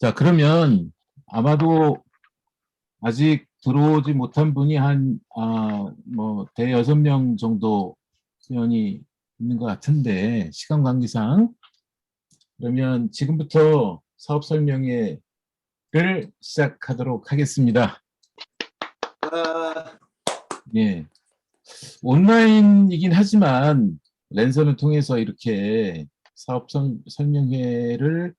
자, 그러면 아마도 아직 들어오지 못한 분이 대여섯 명 정도 수연이 있는 것 같은데, 시간 관계상. 그러면 지금부터 사업 설명회를 시작하도록 하겠습니다. 예. 온라인이긴 하지만 랜선을 통해서 이렇게 사업 설명회를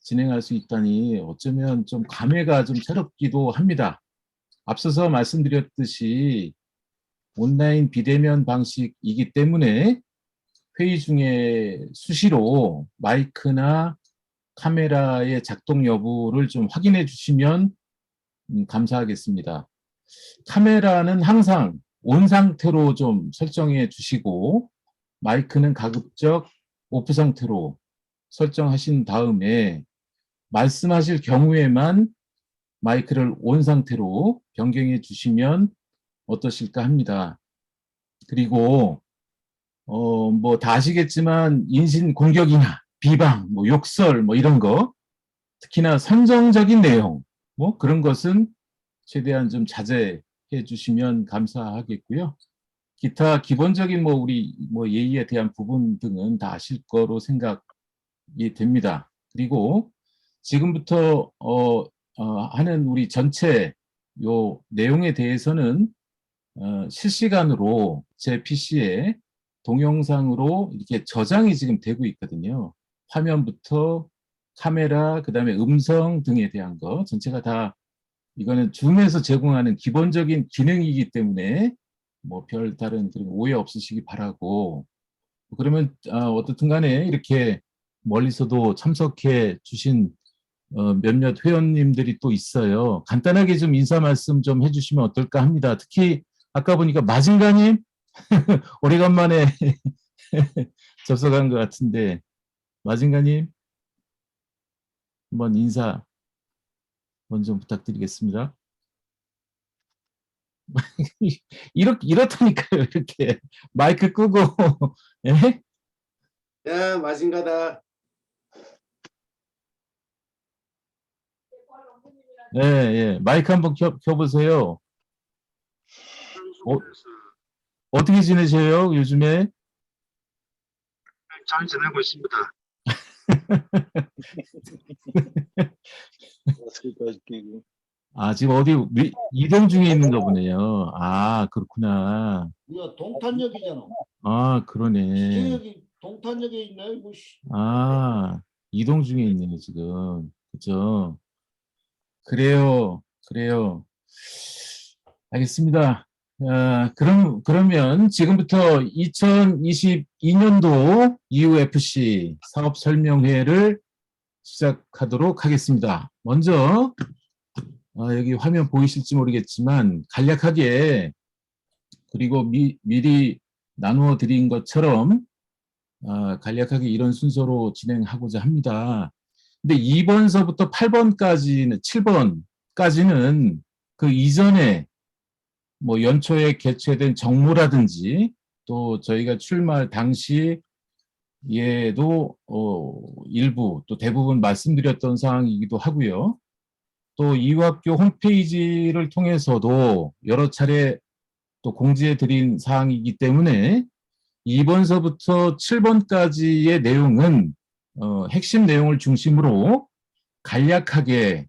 진행할 수 있다니 어쩌면 좀 감회가 좀 새롭기도 합니다. 앞서서 말씀드렸듯이 온라인 비대면 방식이기 때문에 회의 중에 수시로 마이크나 카메라의 작동 여부를 좀 확인해 주시면 감사하겠습니다. 카메라는 항상 온 상태로 좀 설정해 주시고 마이크는 가급적 오프 상태로 설정하신 다음에 말씀하실 경우에만 마이크를 온 상태로 변경해 주시면 어떠실까 합니다. 그리고 다 아시겠지만 인신 공격이나 비방, 욕설 이런 거, 특히나 선정적인 내용 그런 것은 최대한 좀 자제해 주시면 감사하겠고요. 기타 기본적인 우리 예의에 대한 부분 등은 다 아실 거로 생각이 됩니다. 그리고 지금부터 하는 우리 전체 요 내용에 대해서는 실시간으로 제 PC에 동영상으로 이렇게 저장이 지금 되고 있거든요. 화면부터 카메라, 그 다음에 음성 등에 대한 거 전체가 다 이거는 줌에서 제공하는 기본적인 기능이기 때문에 별 다른 그런 오해 없으시기 바라고. 그러면 어떻든 간에 이렇게 멀리서도 참석해 주신 몇몇 회원님들이 또 있어요. 간단하게 좀 인사 말씀 좀 해주시면 어떨까 합니다. 특히 아까 보니까 마징가님 오래간만에 접속한 것 같은데 마징가님 한번 인사 먼저 부탁드리겠습니다. 이렇다니까요. 이렇게 마이크 끄고 예? 야, 마징가다. 예. 마이크 한번 켜보세요. 어떻게 지내세요, 요즘에? 잘 지내고 있습니다. 지금 어디 이동 중에 있는가 보네요. 그렇구나. 뭐야, 동탄역이잖아. 그러네. 기계역이 동탄역에 있네. 이동 중에 있네요, 지금. 그죠? 그래요. 알겠습니다. 그러면 지금부터 2022년도 EUFC 사업 설명회를 시작하도록 하겠습니다. 먼저 여기 화면 보이실지 모르겠지만 간략하게 그리고 미리 나누어 드린 것처럼 간략하게 이런 순서로 진행하고자 합니다. 근데 2번서부터 8번까지는 7번까지는 그 이전에 연초에 개최된 정모라든지 또 저희가 출마할 당시 예도 일부 또 대부분 말씀드렸던 사항이기도 하고요. 또 이화학교 홈페이지를 통해서도 여러 차례 또 공지해 드린 사항이기 때문에 2번서부터 7번까지의 내용은 핵심 내용을 중심으로 간략하게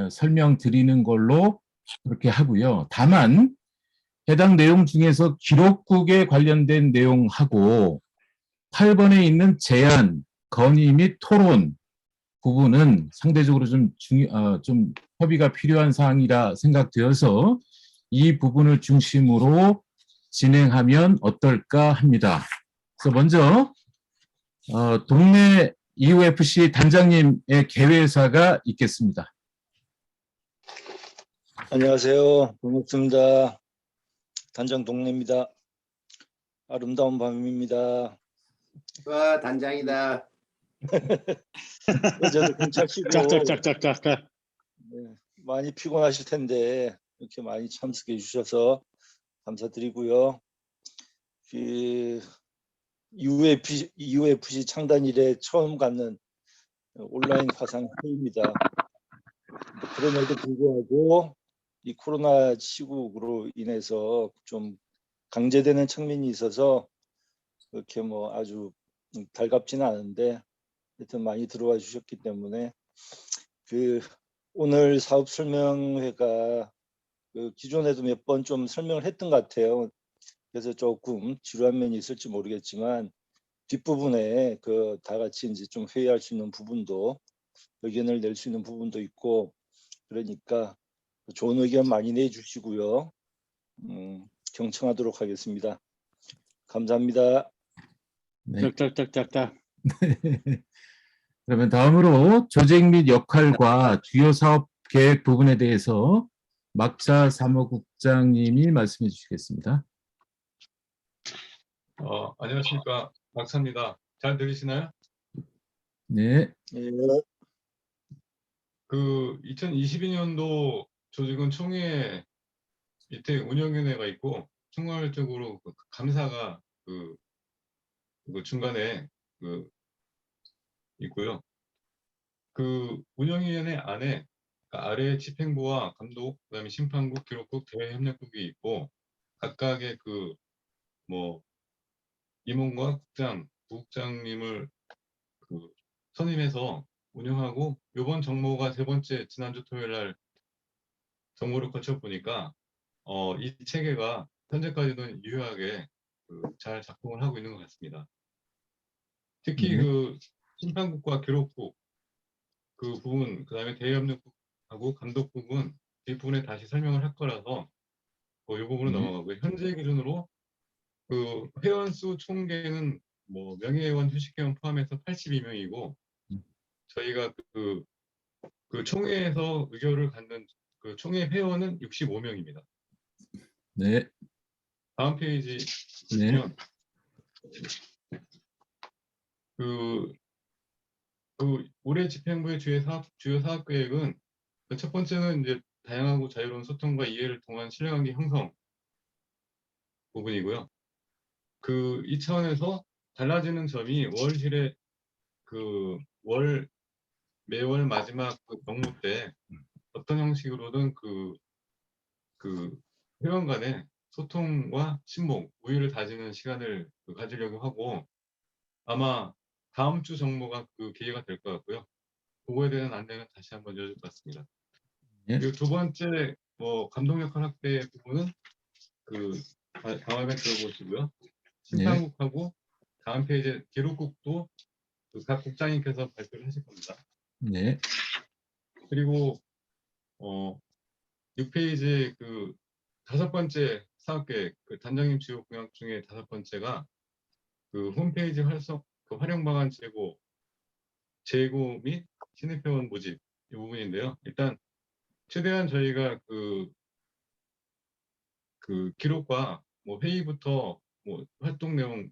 설명드리는 걸로 그렇게 하고요. 다만 해당 내용 중에서 기록국에 관련된 내용하고 8번에 있는 제안, 건의 및 토론 부분은 상대적으로 좀 협의가 필요한 사항이라 생각되어서 이 부분을 중심으로 진행하면 어떨까 합니다. 그래서 먼저 동네 EUFC 단장님의 개회사가 있겠습니다. 안녕하세요. 반갑습니다. 단장 동네입니다. 아름다운 밤입니다. 와, 단장이다. 저도 괜찮으시고 짝짝짝짝짝. 네, 많이 피곤하실 텐데 이렇게 많이 참석해 주셔서 감사드리고요. 그 UFC 창단 이래 처음 갖는 온라인 화상 회의입니다. 그럼에도 불구하고 이 코로나 시국으로 인해서 좀 강제되는 측면이 있어서 그렇게 뭐 아주 달갑지는 않은데 하여튼 많이 들어와 주셨기 때문에 그 오늘 사업 설명회가 그 기존에도 몇 번 좀 설명을 했던 것 같아요. 그래서 조금 지루한 면이 있을지 모르겠지만 뒷부분에 그 다 같이 이제 좀 회의할 수 있는 부분도 의견을 낼 수 있는 부분도 있고 그러니까 좋은 의견 많이 내주시고요. 경청하도록 하겠습니다. 감사합니다. 네. 짝짝짝짝짝. 그러면 다음으로 조직 및 역할과 주요 사업 계획 부분에 대해서 막자 사무국장님이 말씀해 주시겠습니다. 안녕하십니까. 박사입니다. 잘 들리시나요? 네. 예, 그 2022년도 조직은 총회 밑에 운영위원회가 있고 총괄적으로 그 감사가 그 중간에 그 있고요. 그 운영위원회 안에 그 아래 집행부와 감독, 그다음에 심판국, 기록국, 대외협력국이 있고 각각의 그 뭐 임원과 국장, 부국장님을 그 선임해서 운영하고 요번 정모가 세 번째 지난주 토요일 날 정모를 거쳐 보니까 이 체계가 현재까지는 유효하게 잘 작동을 하고 있는 것 같습니다. 특히 네. 그 심판국과 기록국 그 부분, 그다음에 대외협력국하고 감독 부분 뒷부분에 다시 설명을 할 거라서 이 부분은 네. 넘어가고요. 현재 기준으로 그 회원 수 총계는 뭐 명예회원, 휴식회원 포함해서 82명이고 저희가 그 총회에서 의결을 갖는 그 총회 회원은 65명입니다. 네. 다음 페이지 네. 보시면 그 올해 집행부의 주요 사업 계획은 첫 번째는 이제 다양하고 자유로운 소통과 이해를 통한 신뢰관계 형성 부분이고요. 이 차원에서 달라지는 점이 월실에 매월 마지막 정모 때 어떤 형식으로든 그 회원 간의 소통과 친목, 우위를 다지는 시간을 가지려고 하고 아마 다음 주 정모가 그 계기가 될 것 같고요. 그거에 대한 안내는 다시 한번 여줄 것 같습니다. 예. 그리고 두 번째 감독 역할 확대 부분은 다음에 들어보시고요. 심판국하고 다음 페이지 기록국도 각 국장님께서 발표를 하실 겁니다. 네. 그리고 6페이지 다섯 번째 사업계획 단장님 주요 공약 중에 다섯 번째가 홈페이지 활용 방안 재고 및 신입회원 모집 이 부분인데요. 일단 최대한 저희가 기록과 뭐 회의부터 뭐 활동 내용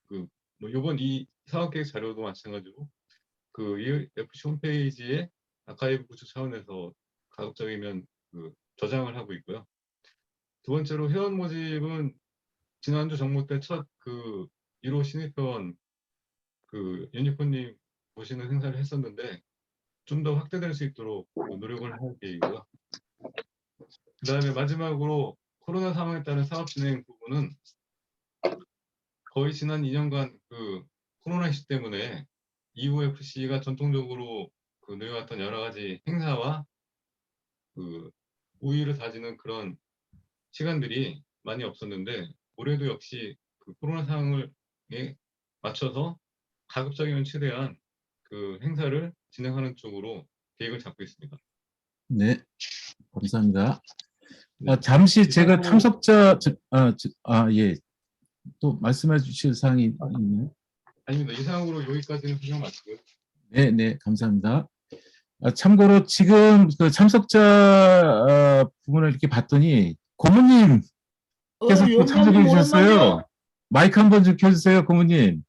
뭐 요번 이 사업계획 자료도 마찬가지로 EFC 홈페이지에 아카이브 구축 차원에서 가급적이면 저장을 하고 있고요. 두 번째로 회원 모집은 지난주 정모 때 첫 1호 신입회원 유니콘님 모시는 행사를 했었는데 좀 더 확대될 수 있도록 노력을 할 계획이고요. 그 다음에 마지막으로 코로나 상황에 따른 사업 진행 부분은 거의 지난 2년간 코로나 시기 때문에 EUFC가 전통적으로 누려왔던 여러 가지 행사와 우위를 다지는 그런 시간들이 많이 없었는데 올해도 역시 코로나 상황에 맞춰서 가급적이면 최대한 행사를 진행하는 쪽으로 계획을 잡고 있습니다. 네. 감사합니다. 네. 잠시 제가 이상으로- 참석자 예. 또 말씀해 주실 사항이 있나요? 아닙니다. 이상으로 여기까지는 설명 마치고요. 네, 네, 감사합니다. 참고로 지금 참석자 부분을 이렇게 봤더니 고모님 께서 또 참석해 영감님 주셨어요. 오랜만이야. 마이크 한번 좀 켜주세요, 고모님.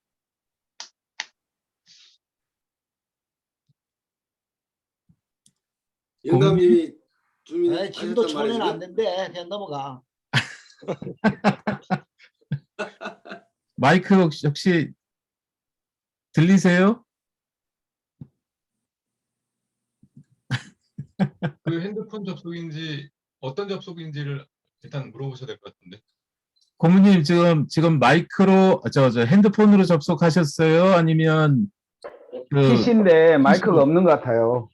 영감님이 지금도 주민하셨단 초면 안 말이죠. 된대. 그냥 넘어가. 마이크 혹시 들리세요? 그 핸드폰 접속인지 어떤 접속인지를 일단 물어보셔야 될 것 같은데. 고모님 지금 마이크로 저 핸드폰으로 접속하셨어요? 아니면 그 PC인데 마이크가 없는 것 같아요.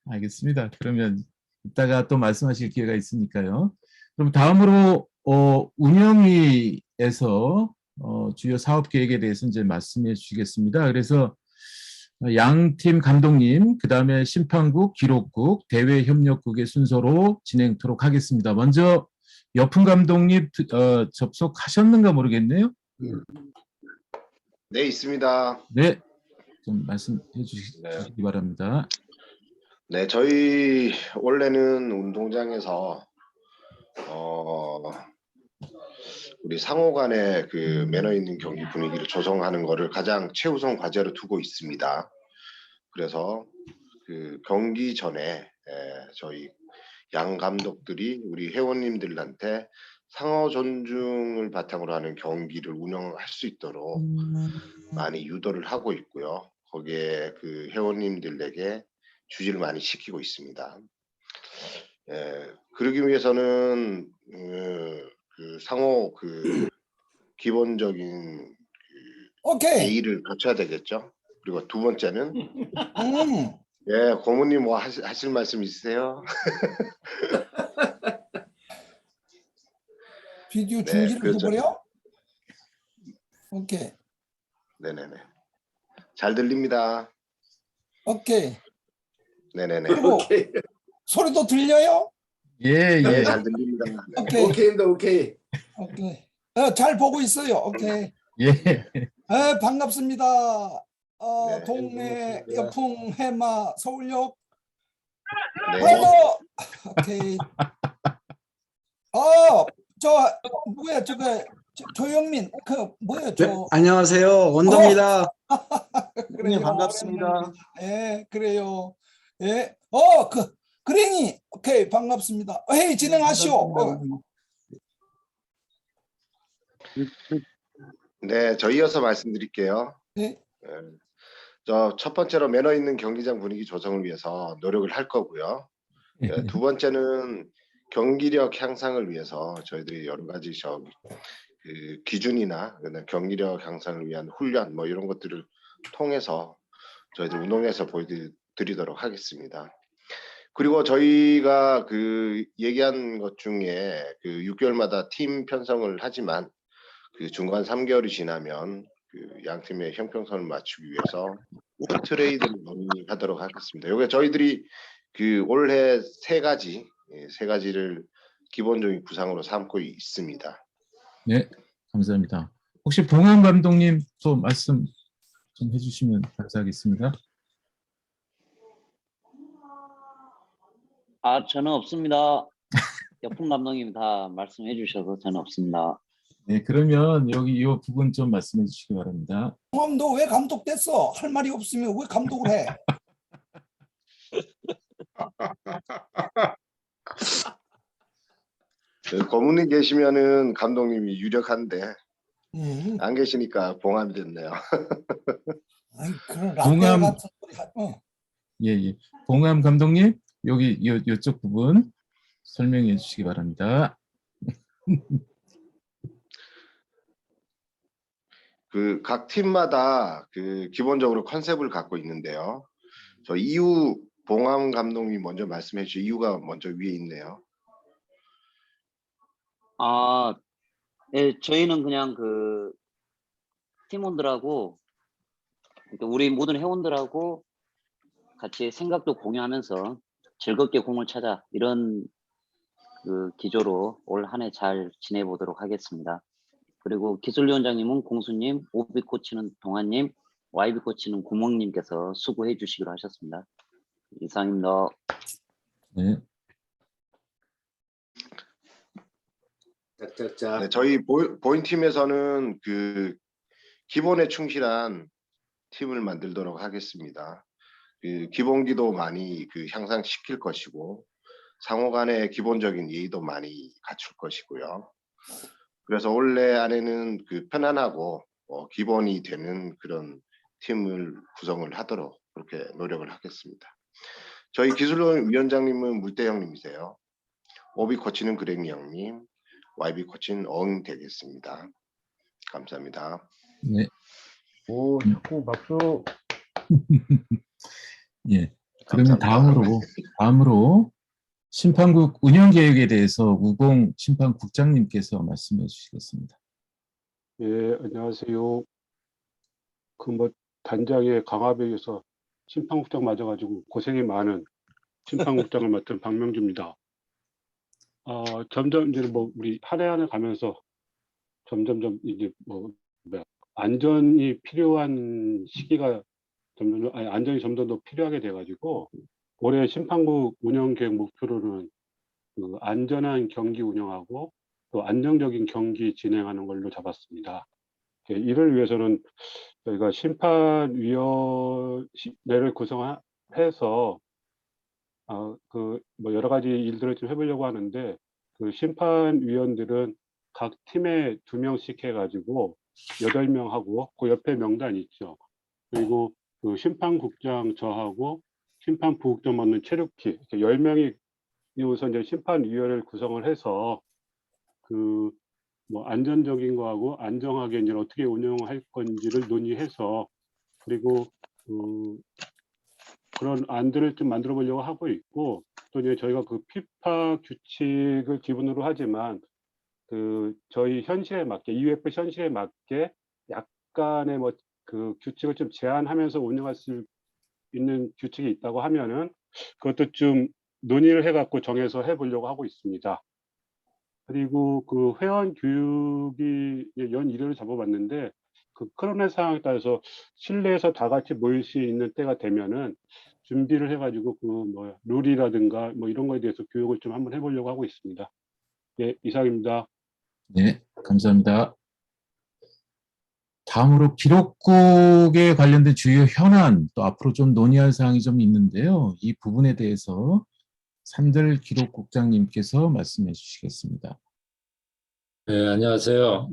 알겠습니다. 그러면 이따가 또 말씀하실 기회가 있으니까요. 그럼 다음으로 운영위에서 주요 사업 계획에 대해서 이제 말씀해 주시겠습니다. 그래서 양 팀 감독님, 그 다음에 심판국, 기록국, 대외협력국의 순서로 진행토록 하겠습니다. 먼저 여풍 감독님 접속하셨는가 모르겠네요. 네, 있습니다. 네, 좀 말씀해 주시기 네. 바랍니다. 네, 저희 원래는 운동장에서 우리 상호 간의 그 매너 있는 경기 분위기를 조성하는 것을 가장 최우선 과제로 두고 있습니다. 그래서 그 경기 전에 저희 양 감독들이 우리 회원님들한테 상호 존중을 바탕으로 하는 경기를 운영할 수 있도록 많이 유도를 하고 있고요. 거기에 그 회원님들에게 주지를 많이 시키고 있습니다. 그러기 위해서는 그 상호 그 기본적인 오케이. 예의를 갖춰야 되겠죠. 그리고 두 번째는 음. 예, 고모님 뭐 하실 말씀 있으세요? 비디오 네, 중지를 그렇죠. 해버려? 오케이. 네네네. 잘 들립니다. 오케이. 네네네. 그리고 소리도 들려요? 예, 네, 예. 잘 들립니다. 네. 오케이. 오케이입니다. 오케이. 오케이. 잘 보고 있어요. 오케이. 예. 반갑습니다. 네, 동네 반갑습니다. 여풍 해마 서울역 네. 브라더. 오케이. 저 뭐야 저거 조영민 그 뭐야 저 네, 안녕하세요. 원더입니다. 그래요. 반갑습니다. 예, 그래요. 예. 그랭이. 오케이, 반갑습니다. 회의 진행하시오. 네, 저 이어서 말씀드릴게요. 네. 저 첫 번째로 매너 있는 경기장 분위기 조성을 위해서 노력을 할 거고요. 두 번째는 경기력 향상을 위해서 저희들이 여러 가지 그 기준이나 경기력 향상을 위한 훈련 뭐 이런 것들을 통해서 저희들 운동에서 보여드리도록 하겠습니다. 그리고 저희가 그 얘기한 것 중에 그 6개월마다 팀 편성을 하지만 그 중간 3개월이 지나면 그 양 팀의 형평성을 맞추기 위해서 트레이드를 논의하도록 하겠습니다. 이게 저희들이 그 올해 세 가지를 기본적인 구상으로 삼고 있습니다. 네, 감사합니다. 혹시 봉암 감독님 또 말씀 좀 해주시면 감사하겠습니다. 저는 없습니다. 여풍 감독님이 다 말씀해 주셔서 저는 없습니다. 네, 그러면 여기 이 부분 좀 말씀해 주시기 바랍니다. 너 왜 감독 됐어? 할 말이 없으면 왜 감독을 해? 고문님 계시면은 감독님이 유력한데 안 계시니까 봉합이 됐네요. 아이, 그런 라떼 봉암- 같은 소리 예, 예. 봉암 감독님 여기 이쪽 부분 설명해 주시기 바랍니다. 그 각 팀마다 그 기본적으로 컨셉을 갖고 있는데요. 저 이유 봉암 감독님이 먼저 말씀해 주신 이유가 먼저 위에 있네요. 네, 저희는 그냥 그 팀원들하고 그러니까 우리 모든 회원들하고 같이 생각도 공유하면서 즐겁게 공을 찾아 이런 그 기조로 올 한 해 잘 지내보도록 하겠습니다. 그리고 기술위원장님은 공수님, 오비 코치는 동아님, YB 코치는 구멍님께서 수고해 주시기로 하셨습니다. 이상입니다. 네. 네, 저희 보인팀에서는 그 기본에 충실한 팀을 만들도록 하겠습니다. 그 기본기도 많이 그 향상시킬 것이고 상호 간의 기본적인 예의도 많이 갖출 것이고요. 그래서 올해 안에는 그 편안하고 기본이 되는 그런 팀을 구성을 하도록 그렇게 노력을 하겠습니다. 저희 기술위원장님은 물대 형님이세요. 오비 코치는 그랭이 형님, YB 코치는 어흥 되겠습니다. 감사합니다. 네. 오, 축구 박수. 예. 그러면 감사합니다. 다음으로 심판국 운영 계획에 대해서 우공 심판국장님께서 말씀해 주시겠습니다. 예, 안녕하세요. 그 뭐 단장의 강압에 의해서 심판국장 맞아가지고 고생이 많은 심판국장을 맡은 박명주입니다. 점점 이제 뭐 우리 한 해 한 해 가면서 점점점 이제 뭐 안전이 필요한 시기가 안전이 점점 더 필요하게 돼가지고 올해 심판국 운영 계획 목표로는 그 안전한 경기 운영하고 또 안정적인 경기 진행하는 걸로 잡았습니다. 예, 이를 위해서는 저희가 심판위원회를 구성해서 그 뭐 여러 가지 일들을 좀 해보려고 하는데 그 심판위원들은 각 팀에 2명씩 해가지고 8명 하고 그 옆에 명단 있죠. 그리고 그 심판국장 저하고 심판부국장 맡는 체육팀 이렇게 10명이 우선 이제 심판위원회를 구성을 해서 그 뭐 안전적인 거하고 안정하게 이제 어떻게 운영할 건지를 논의해서 그리고 그런 안들을 좀 만들어 보려고 하고 있고 또 이제 저희가 그 피파 규칙을 기본으로 하지만 그 저희 현실에 맞게 UEF 현실에 맞게 약간의 뭐 그 규칙을 좀 제한하면서 운영할 수 있는 규칙이 있다고 하면은 그것도 좀 논의를 해갖고 정해서 해보려고 하고 있습니다. 그리고 그 회원 교육이 연 1회를 잡아봤는데 그 코로나 상황에 따라서 실내에서 다 같이 모일 수 있는 때가 되면은 준비를 해가지고 그 뭐 룰이라든가 뭐 이런 거에 대해서 교육을 좀 한번 해보려고 하고 있습니다. 네, 이상입니다. 네, 감사합니다. 다음으로 기록국에 관련된 주요 현안, 또 앞으로 좀 논의할 사항이 좀 있는데요. 이 부분에 대해서 산들 기록국장님께서 말씀해 주시겠습니다. 네, 안녕하세요.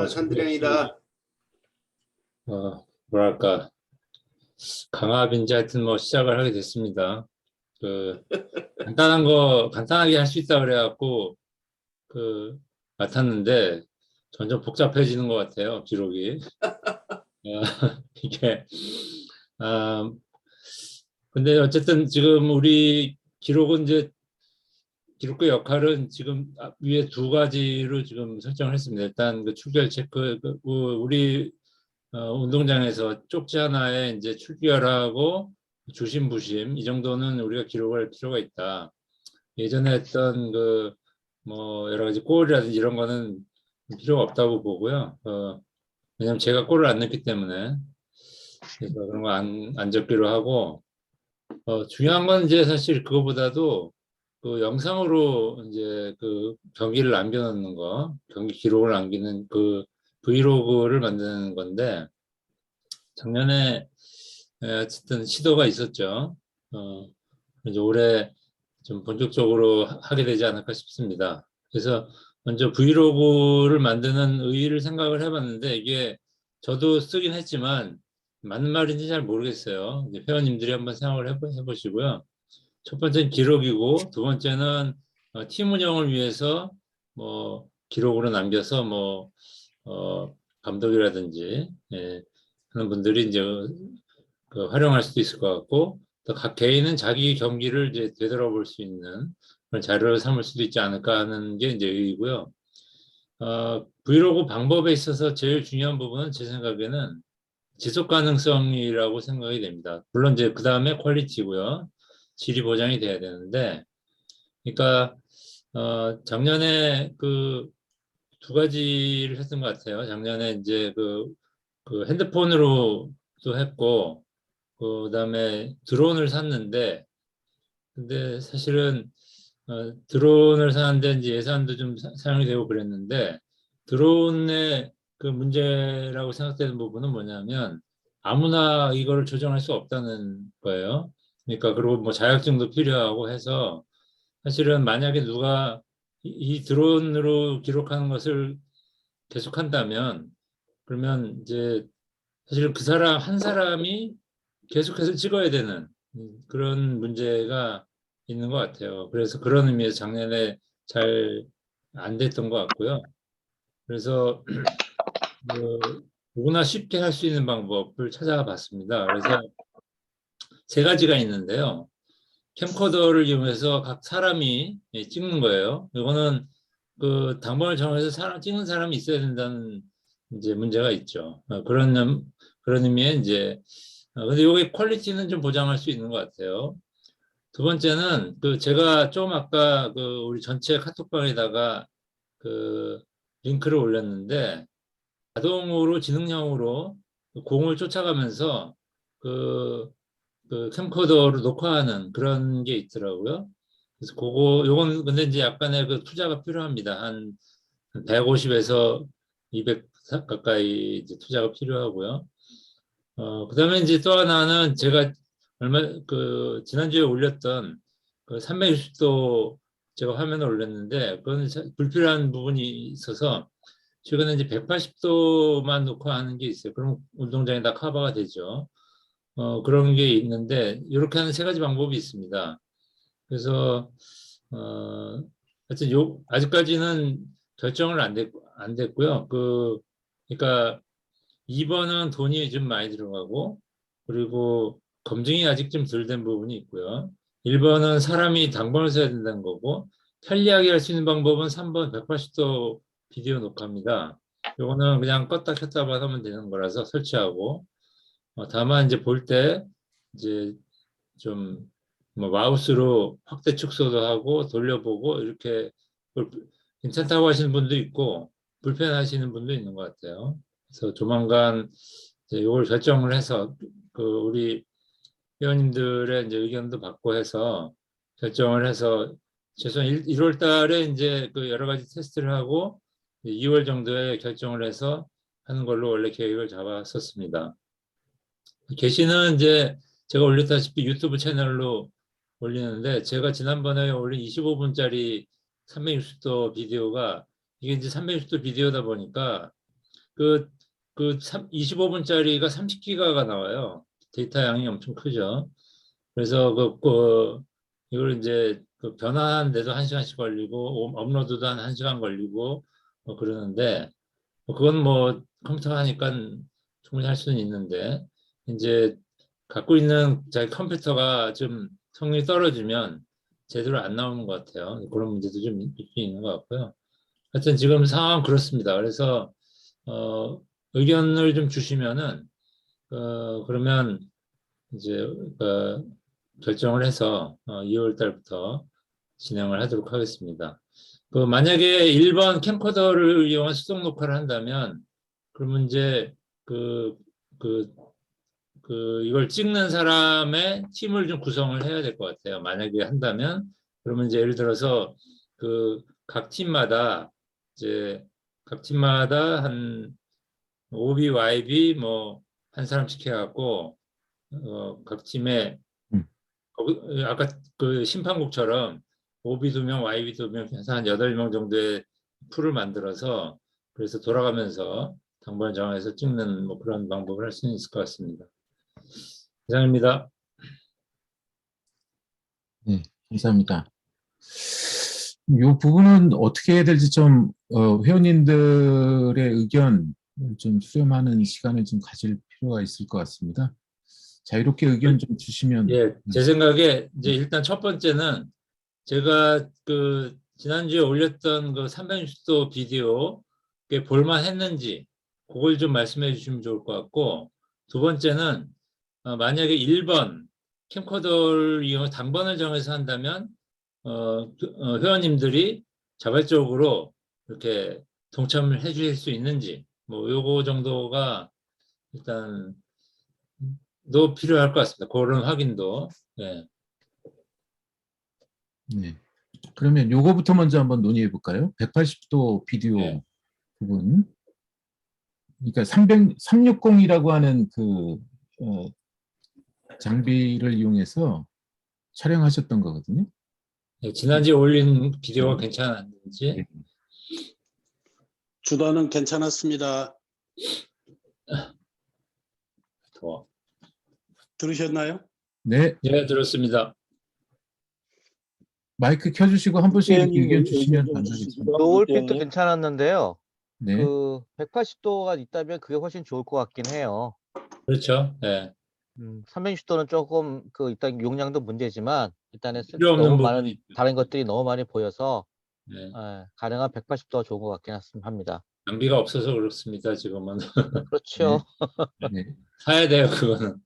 산드령이다. 뭐랄까, 강압인지 하여튼 뭐 시작을 하게 됐습니다. 간단하게 할 수 있다 그래갖고, 맡았는데, 점점 복잡해지는 것 같아요, 기록이. 이게, 근데 어쨌든 지금 우리 기록은 이제 기록의 역할은 지금 위에 2가지로 지금 설정을 했습니다. 일단 그 출결 체크, 우리 운동장에서 쪽지 하나에 이제 출결하고 주심, 부심 이 정도는 우리가 기록할 필요가 있다. 예전에 했던 그 뭐 여러 가지 골이라든지 이런 거는 필요가 없다고 보고요. 왜냐면 제가 골을 안 넣기 때문에 그래서 그런 거 안 적기로 하고 중요한 건 이제 사실 그거보다도 그 영상으로 이제 그 경기를 남겨놓는 거, 경기 기록을 남기는 그 브이로그를 만드는 건데 작년에 어쨌든 시도가 있었죠. 이제 올해 좀 본격적으로 하게 되지 않을까 싶습니다. 그래서 먼저 브이로그를 만드는 의의를 생각을 해봤는데 이게 저도 쓰긴 했지만 맞는 말인지 잘 모르겠어요. 이제 회원님들이 한번 생각을 해보시고요. 첫 번째는 기록이고 두 번째는 팀 운영을 위해서 뭐 기록으로 남겨서 뭐 감독이라든지 하는 분들이 이제 활용할 수도 있을 것 같고 또 각 개인은 자기 경기를 이제 되돌아볼 수 있는 그런 자료를 삼을 수도 있지 않을까 하는 게 이제 의의고요. 브이로그 방법에 있어서 제일 중요한 부분은 제 생각에는 지속 가능성이라고 생각이 됩니다. 물론 이제 그 다음에 퀄리티고요. 질이 보장이 돼야 되는데, 그러니까 작년에 그 2가지를 했던 것 같아요. 작년에 이제 그 핸드폰으로도 했고, 그 다음에 드론을 샀는데, 근데 사실은 드론을 사는데 이제 예산도 좀 사용이 되고 그랬는데, 드론의 그 문제라고 생각되는 부분은 뭐냐면 아무나 이거를 조정할 수 없다는 거예요. 그러니까 그리고 뭐 자격증도 필요하고 해서 사실은 만약에 누가 이 드론으로 기록하는 것을 계속한다면 그러면 이제 사실은 그 사람 한 사람이 계속해서 찍어야 되는 그런 문제가 있는 것 같아요. 그래서 그런 의미에서 작년에 잘 안 됐던 것 같고요. 그래서 누구나 쉽게 할 수 있는 방법을 찾아봤습니다. 그래서 세 가지가 있는데요. 캠코더를 이용해서 각 사람이 찍는 거예요. 이거는 그 당번을 정해서 찍는 사람이 있어야 된다는 이제 문제가 있죠. 그런 의미에 이제 근데 이게 퀄리티는 좀 보장할 수 있는 것 같아요. 두 번째는 그 제가 좀 아까 그 우리 전체 카톡방에다가 그 링크를 올렸는데 자동으로 지능형으로 공을 쫓아가면서 그 캠코더로 녹화하는 그런 게 있더라고요. 그래서 요건 근데 이제 약간의 그 투자가 필요합니다. 한 150에서 200 가까이 이제 투자가 필요하고요. 그다음에 이제 또 하나는 제가 지난주에 올렸던 그 360도 제가 화면을 올렸는데 그건 불필요한 부분이 있어서 최근에 이제 180도만 녹화하는 게 있어요. 그럼 운동장에 다 커버가 되죠. 그런 게 있는데 이렇게 하는 세 가지 방법이 있습니다. 그래서 하여튼 아직까지는 결정을 안 됐고요. 그러니까 2번은 돈이 좀 많이 들어가고 그리고 검증이 아직 좀 덜 된 부분이 있고요. 1번은 사람이 당번을 써야 된다는 거고 편리하게 할 수 있는 방법은 3번 180도 비디오 녹화입니다. 이거는 그냥 껐다 켰다만 하면 되는 거라서 설치하고 다만 이제 볼 때 이제 좀 뭐 마우스로 확대 축소도 하고 돌려보고 이렇게 괜찮다고 하시는 분도 있고 불편하시는 분도 있는 것 같아요. 그래서 조만간 이제 이걸 결정을 해서 그 우리 회원님들의 이제 의견도 받고 해서 결정을 해서 최소한 1월 달에 이제 그 여러 가지 테스트를 하고 2월 정도에 결정을 해서 하는 걸로 원래 계획을 잡았었습니다. 게시는 이제 제가 올렸다시피 유튜브 채널로 올리는데 제가 지난번에 올린 25분짜리 360도 비디오가 이게 이제 360도 비디오다 보니까 그 25분짜리가 30기가가 나와요. 데이터 양이 엄청 크죠. 그래서 이걸 이제 변환하는데도 1시간씩 걸리고 업로드도 한 1시간 걸리고 그러는데 그건 뭐 컴퓨터 하니까 충분히 할 수는 있는데 이제 갖고 있는 자기 컴퓨터가 좀 성능이 떨어지면 제대로 안 나오는 것 같아요. 그런 문제도 좀 있는 것 같고요. 하여튼 지금 상황은 그렇습니다. 그래서 의견을 좀 주시면은 그러면 이제 결정을 해서 2월 달부터 진행을 하도록 하겠습니다. 만약에 1번 캠코더를 이용한 수동 녹화를 한다면 그러면 이제 이걸 찍는 사람의 팀을 좀 구성을 해야 될 것 같아요. 만약에 한다면 그러면 이제 예를 들어서 각 팀마다 한 OB, YB 뭐 한 사람씩 해갖고 각 팀에 아까 그 심판국처럼 OB 2명, YB 2명 해서 한 8명 정도의 풀을 만들어서 그래서 돌아가면서 당번을 정해서 찍는 뭐 그런 방법을 할 수는 있을 것 같습니다. 이상입니다. 네, 감사합니다. 이 부분은 어떻게 해야 될지 좀 회원님들의 의견 좀 수렴하는 시간을 좀 가질 필요가 있을 것 같습니다. 자유롭게 의견 좀 주시면. 예, 제 생각에 이제 일단 첫 번째는 제가 지난주에 올렸던 360도 비디오에 볼만 했는지 그걸 좀 말씀해 주시면 좋을 것 같고, 두 번째는 만약에 1번 캠코더를 이용해 당번을 정해서 한다면 회원님들이 자발적으로 이렇게 동참을 해 주실 수 있는지 뭐 요거 정도가 일단 도 필요할 것 같습니다. 그런 확인도. 네. 네. 그러면 요거부터 먼저 한번 논의해 볼까요? 180도 비디오 네. 부분. 그러니까 360이라고 하는 장비를 이용해서 촬영하셨던 거거든요. 네, 지난주에 올린 비디오가 괜찮았는지. 네. 주단은 괜찮았습니다. 더. 들으셨나요? 네, 예, 들었습니다. 마이크 켜주시고 한 분씩 이렇게 의견 주시면 좀 감사하겠습니다. 주시죠. 노을빛도 물대님. 괜찮았는데요. 네, 그 180도가 있다면 그게 훨씬 좋을 것 같긴 해요. 그렇죠. 예. 360도는 조금 그 일단 용량도 문제지만 일단은 필요 없는 너무 부분이 많은 있죠. 다른 것들이 너무 많이 보여서 예. 가능한 180도가 좋은 것 같긴 합니다. 장비가 없어서 그렇습니다. 지금은 그렇죠. 네, 사야 돼요. 그거는.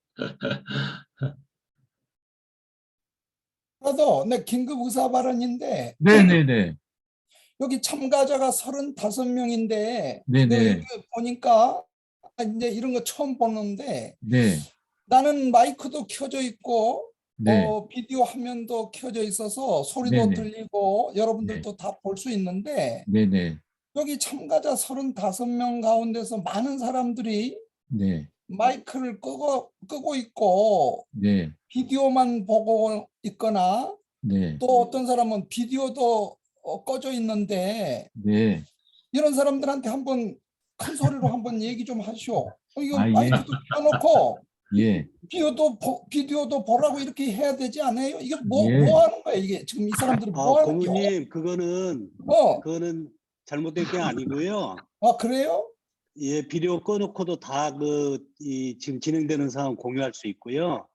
나도 내 긴급 의사 발언인데 네, 네, 네, 여기 참가자가 35명인데 네, 네, 보니까 이제 이런 거 처음 보는데 네, 나는 마이크도 켜져 있고 네, 비디오 화면도 켜져 있어서 소리도 네네. 들리고 여러분들도 다 볼 수 있는데 네, 네, 여기 참가자 35명 가운데서 많은 사람들이 네, 마이크를 끄고 있고 네, 비디오만 보고 있거나 네, 또 어떤 사람은 비디오도 꺼져 있는데 네. 이런 사람들한테 한번 큰 소리로 한번 얘기 좀 하시오. 이거 아, 예. 마이크도 켜놓고 예, 비디오도 보라고 이렇게 해야 되지 않아요? 이게 뭐 예. 하는 거야 이게 지금 이 사람들은 뭐 하는 거야? 고모님, 그거는 잘못된 게 아니고요. 그래요? 예, 비디오 꺼놓고도 다 지금 진행되는 상황 공유할 수 있고요.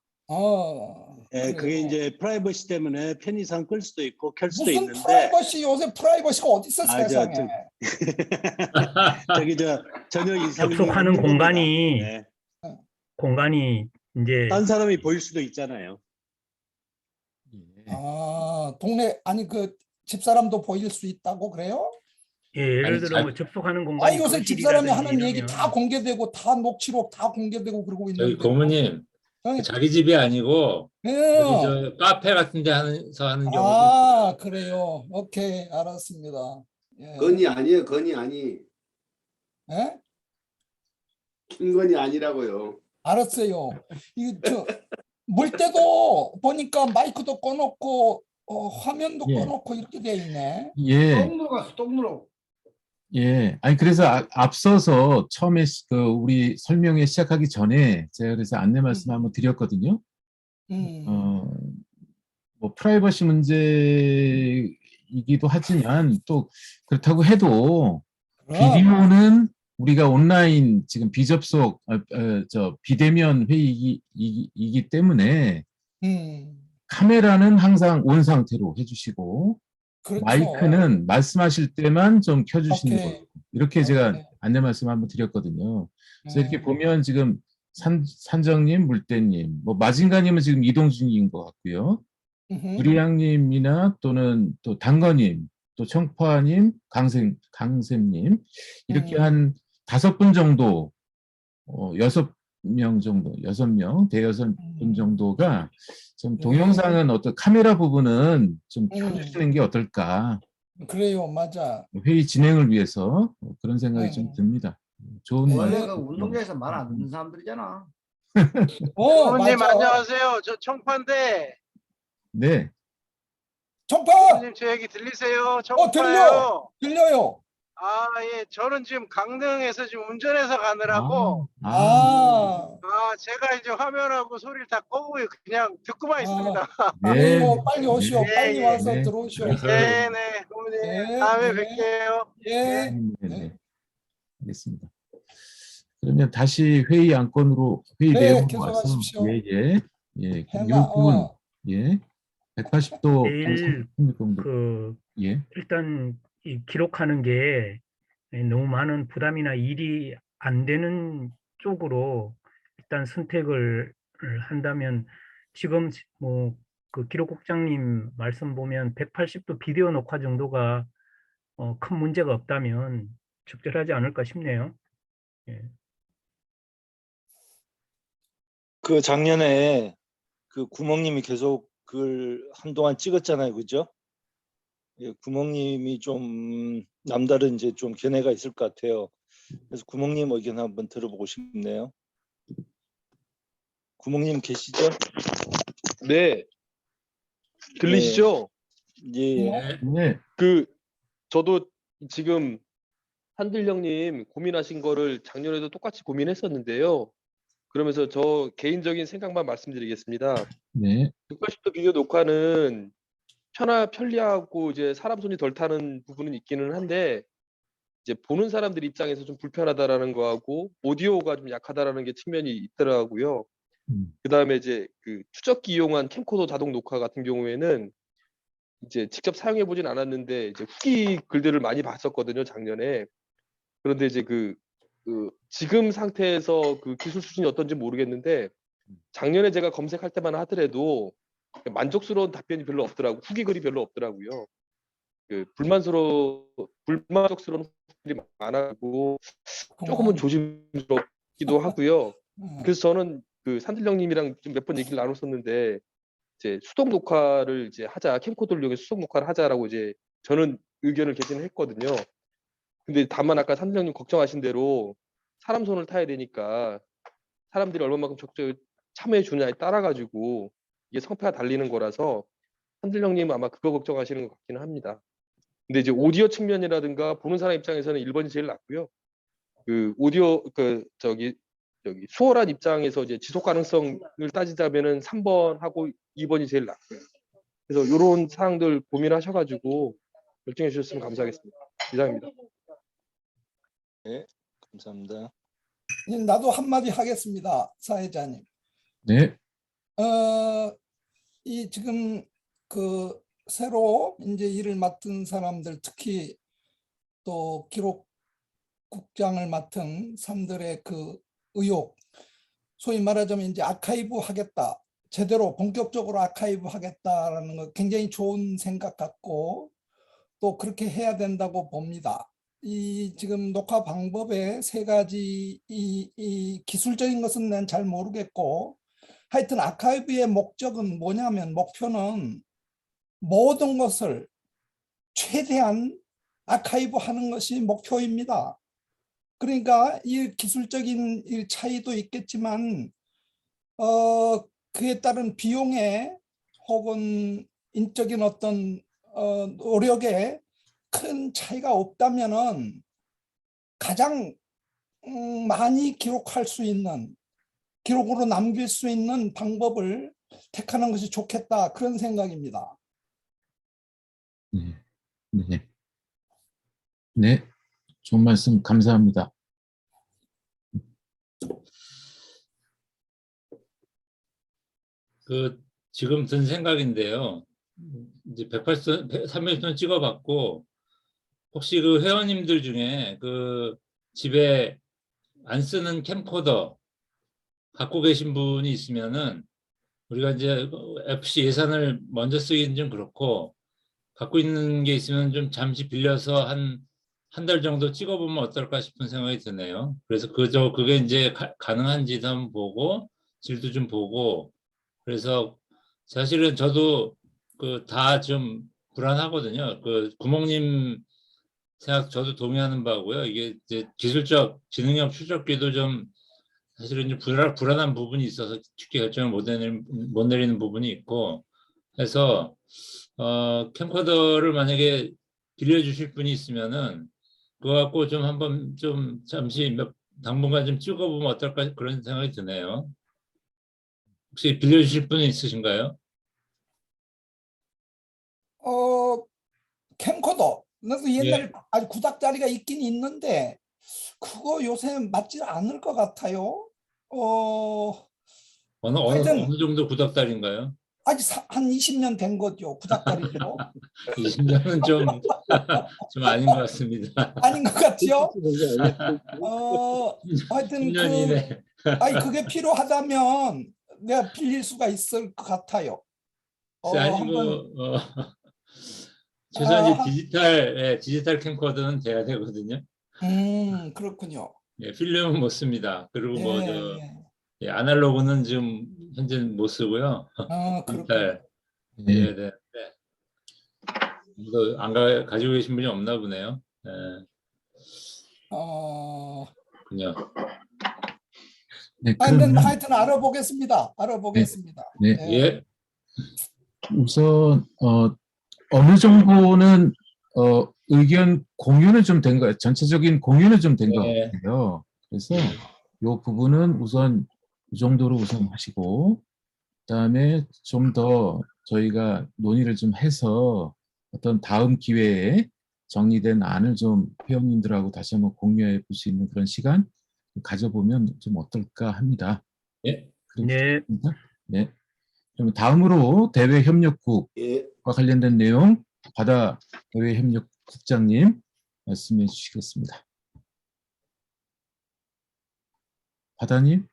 예, 그게 그래요. 이제 프라이버시 때문에 편의상 끌 수도 있고 켤 수도 무슨 있는데. 프라이버시, 요새 프라이버시가 어디 있어 세상에. 전혀 이상. 접속하는 공간이 네. 공간이 이제 딴 사람이 보일 수도 있잖아요. 동네 아니 그 집사람도 보일 수 있다고 그래요? 예, 예를 아니, 들어 뭐 접속하는 공간이 요새 집사람이 하는 얘기 다 공개되고 다 녹취록 다 공개되고 그러고 있는데. 저기 고모님 네. 자기 집이 아니고 예. 어디 저 카페 같은 데서 하는 경우도 그래요. 오케이, 알았습니다. 예. 건이 아니에요, 건이 아니. 예? 김건이 아니라고요. 알았어요. 물때도 보니까 마이크도 꺼놓고 화면도 예. 꺼놓고 이렇게 돼 있네. 예, 똥누로. 예. 아니, 그래서 앞서서 처음에 우리 설명회 시작하기 전에 제가 그래서 안내 말씀 한번 드렸거든요. 뭐 프라이버시 문제이기도 하지만 또 그렇다고 해도 비디오는 우리가 온라인 지금 비접속 비대면 회의이기 때문에 카메라는 항상 온 상태로 해주시고 그렇죠. 마이크는 말씀하실 때만 좀 켜주시는 오케이. 거예요. 이렇게 제가 오케이. 안내 말씀 한번 드렸거든요. 그래서 이렇게 보면 지금 산정님, 물대님, 뭐 마징가님은 지금 이동 중인 것 같고요. 유리양님이나 또는 또 당거님, 또 청파님, 강샘님 이렇게 한 5분 정도, 6명 정도, 6명, 대여섯 분 정도가 좀 동영상은 어떤 카메라 부분은 좀 켜주시는 게 어떨까. 그래요, 맞아. 회의 진행을 위해서 그런 생각이 좀 듭니다. 좋은 원래 그 운동장에서 말 안 듣는 사람들이잖아. 부모님 안녕하세요. 저 청파인데. 네. 청파! 부모님 제 얘기 들리세요? 청파예요. 들려요. 예. 저는 지금 강릉에서 지금 운전해서 가느라고. 제가 이제 화면하고 소리를 다 끄고 그냥 듣고만 있습니다. 네. 빨리 오시오. 빨리 와서 네. 들어오시오. 네네. 부모님 다음에 뵐게요. 네. 알겠습니다. 그러면 다시 회의 안건으로 회의 내용으로 와서 예. 이 부분 180도 내일 일단 이 기록하는 게 너무 많은 부담이나 일이 안 되는 쪽으로 일단 선택을 한다면 지금 뭐 그 기록국장님 말씀 보면 180도 비디오 녹화 정도가 큰 문제가 없다면 적절하지 않을까 싶네요. 예. 그 작년에 그 구멍님이 계속 그걸 한동안 찍었잖아요, 그죠? 예, 구멍님이 좀 남다른 이제 좀 견해가 있을 것 같아요. 그래서 구멍님 의견 한번 들어보고 싶네요. 구멍님 계시죠? 네. 들리시죠? 예. 네. 저도 지금 한들 형님 고민하신 거를 작년에도 똑같이 고민했었는데요. 그러면서 저 개인적인 생각만 말씀드리겠습니다. 네. 180도 비디오 녹화는 편리하고 이제 사람 손이 덜 타는 부분은 있기는 한데 이제 보는 사람들 입장에서 좀 불편하다라는 거하고 오디오가 좀 약하다라는 게 측면이 있더라고요. 그다음에 이제 그 추적기 이용한 캠코더 자동 녹화 같은 경우에는 이제 직접 사용해 보진 않았는데 이제 후기 글들을 많이 봤었거든요, 작년에. 그런데 이제 그 지금 상태에서 그 기술 수준이 어떤지 모르겠는데 작년에 제가 검색할 때만 하더라도 만족스러운 답변이 별로 없더라고. 후기 글이 별로 없더라고요. 그 불만족스러운 후기들이 많아고 조금은 조심스럽기도 하고요. 그래서 저는 그 산들령님이랑 좀 몇 번 얘기를 나눴었는데 이제 수동 녹화를 이제 하자, 캠코더를 이용해서 수동 녹화를 하자라고 이제 저는 의견을 개진을 했거든요. 근데 다만 아까 산들령님 걱정하신 대로 사람 손을 타야 되니까 사람들이 얼마만큼 적극적으로 참여해 주냐에 따라 가지고 이게 성패가 달리는 거라서 산들령님 아마 그거 걱정하시는 것 같기는 합니다. 근데 이제 오디오 측면이라든가 보는 사람 입장에서는 1번이 제일 낫고요. 그 오디오 저기 수월한 입장에서 이제 지속 가능성을 따지자면은 3번하고 2번이 제일 낫고요. 그래서 이런 사항들 고민하셔가지고 결정해 주셨으면 감사하겠습니다. 이상입니다. 네, 감사합니다. 나도 한마디 하겠습니다, 사회자님. 네. 이 지금 그 새로 이제 일을 맡은 사람들, 특히 또 기록국장을 맡은 사람들의 그 의혹, 소위 말하자면 이제 아카이브 하겠다, 제대로 본격적으로 아카이브 하겠다라는 거 굉장히 좋은 생각 같고 또 그렇게 해야 된다고 봅니다. 이 지금 녹화 방법의 세 가지 이 기술적인 것은 난 잘 모르겠고 하여튼 아카이브의 목적은 뭐냐면 목표는 모든 것을 최대한 아카이브 하는 것이 목표입니다. 그러니까 이 기술적인 이 차이도 있겠지만 그에 따른 비용에 혹은 인적인 어떤 노력에 큰 차이가 없다면은 가장 많이 기록할 수 있는, 기록으로 남길 수 있는 방법을 택하는 것이 좋겠다, 그런 생각입니다. 네. 네. 네. 좋은 말씀 감사합니다. 그 지금 든 생각인데요. 이제 300톤 찍어봤고 혹시 그 회원님들 중에 그 집에 안 쓰는 캠코더 갖고 계신 분이 있으면은 우리가 이제 FC 예산을 먼저 쓰기는 좀 그렇고 갖고 있는 게 있으면 좀 잠시 빌려서 한 달 정도 찍어보면 어떨까 싶은 생각이 드네요. 그래서 그게 이제 가능한지도 한번 보고 질도 좀 보고, 그래서 사실은 저도 그 다 좀 불안하거든요. 그 구멍님 생각 저도 동의하는 바고요. 이게 이제 기술적 지능형 추적기도 좀 사실은 좀 불안한 부분이 있어서 쉽게 결정을 못 내리는 부분이 있고 해서 캠코더를 만약에 빌려주실 분이 있으면은 그거 갖고 좀 한번 좀 잠시 당분간 좀 찍어보면 어떨까 그런 생각이 드네요. 혹시 빌려주실 분이 있으신가요? 캠코더, 나도 옛날에 예. 아주 9닥짜리가 있긴 있는데 그거 요새 맞지 않을 것 같아요. 하여튼 어느 정도 구닥다리인가요? 아직 한 20년 된 거죠, 9닥짜리죠. 20년은 좀 아닌 것 같습니다. 아닌 것 같죠? 하여튼 10년 이내. 그게 필요하다면 내가 빌릴 수가 있을 것 같아요. 아니고 최소한 디지털 캠코더는 돼야 되거든요. 그렇군요. 예, 필름은 못 씁니다. 그리고 예. 아날로그는 지금 현재 못 쓰고요. 디지털 해야 되는데 안 가지고 계신 분이 없나 보네요. 예. 그냥. 네, 하여튼 알아보겠습니다. 네. 예. 우선 어느 정도는 의견 공유는 좀 된 거예요. 전체적인 공유는 좀 된 것 같아요. 그래서 이 부분은 우선 이 정도로 우선 하시고, 그다음에 좀 더 저희가 논의를 좀 해서 어떤 다음 기회에 정리된 안을 좀 회원님들하고 다시 한번 공유해 볼 수 있는 그런 시간 가져보면 좀 어떨까 합니다. 예. 네. 네. 그럼 다음으로 대외협력국과 예. 관련된 내용 바다 대외협력국장님 말씀해 주시겠습니다. 바다님?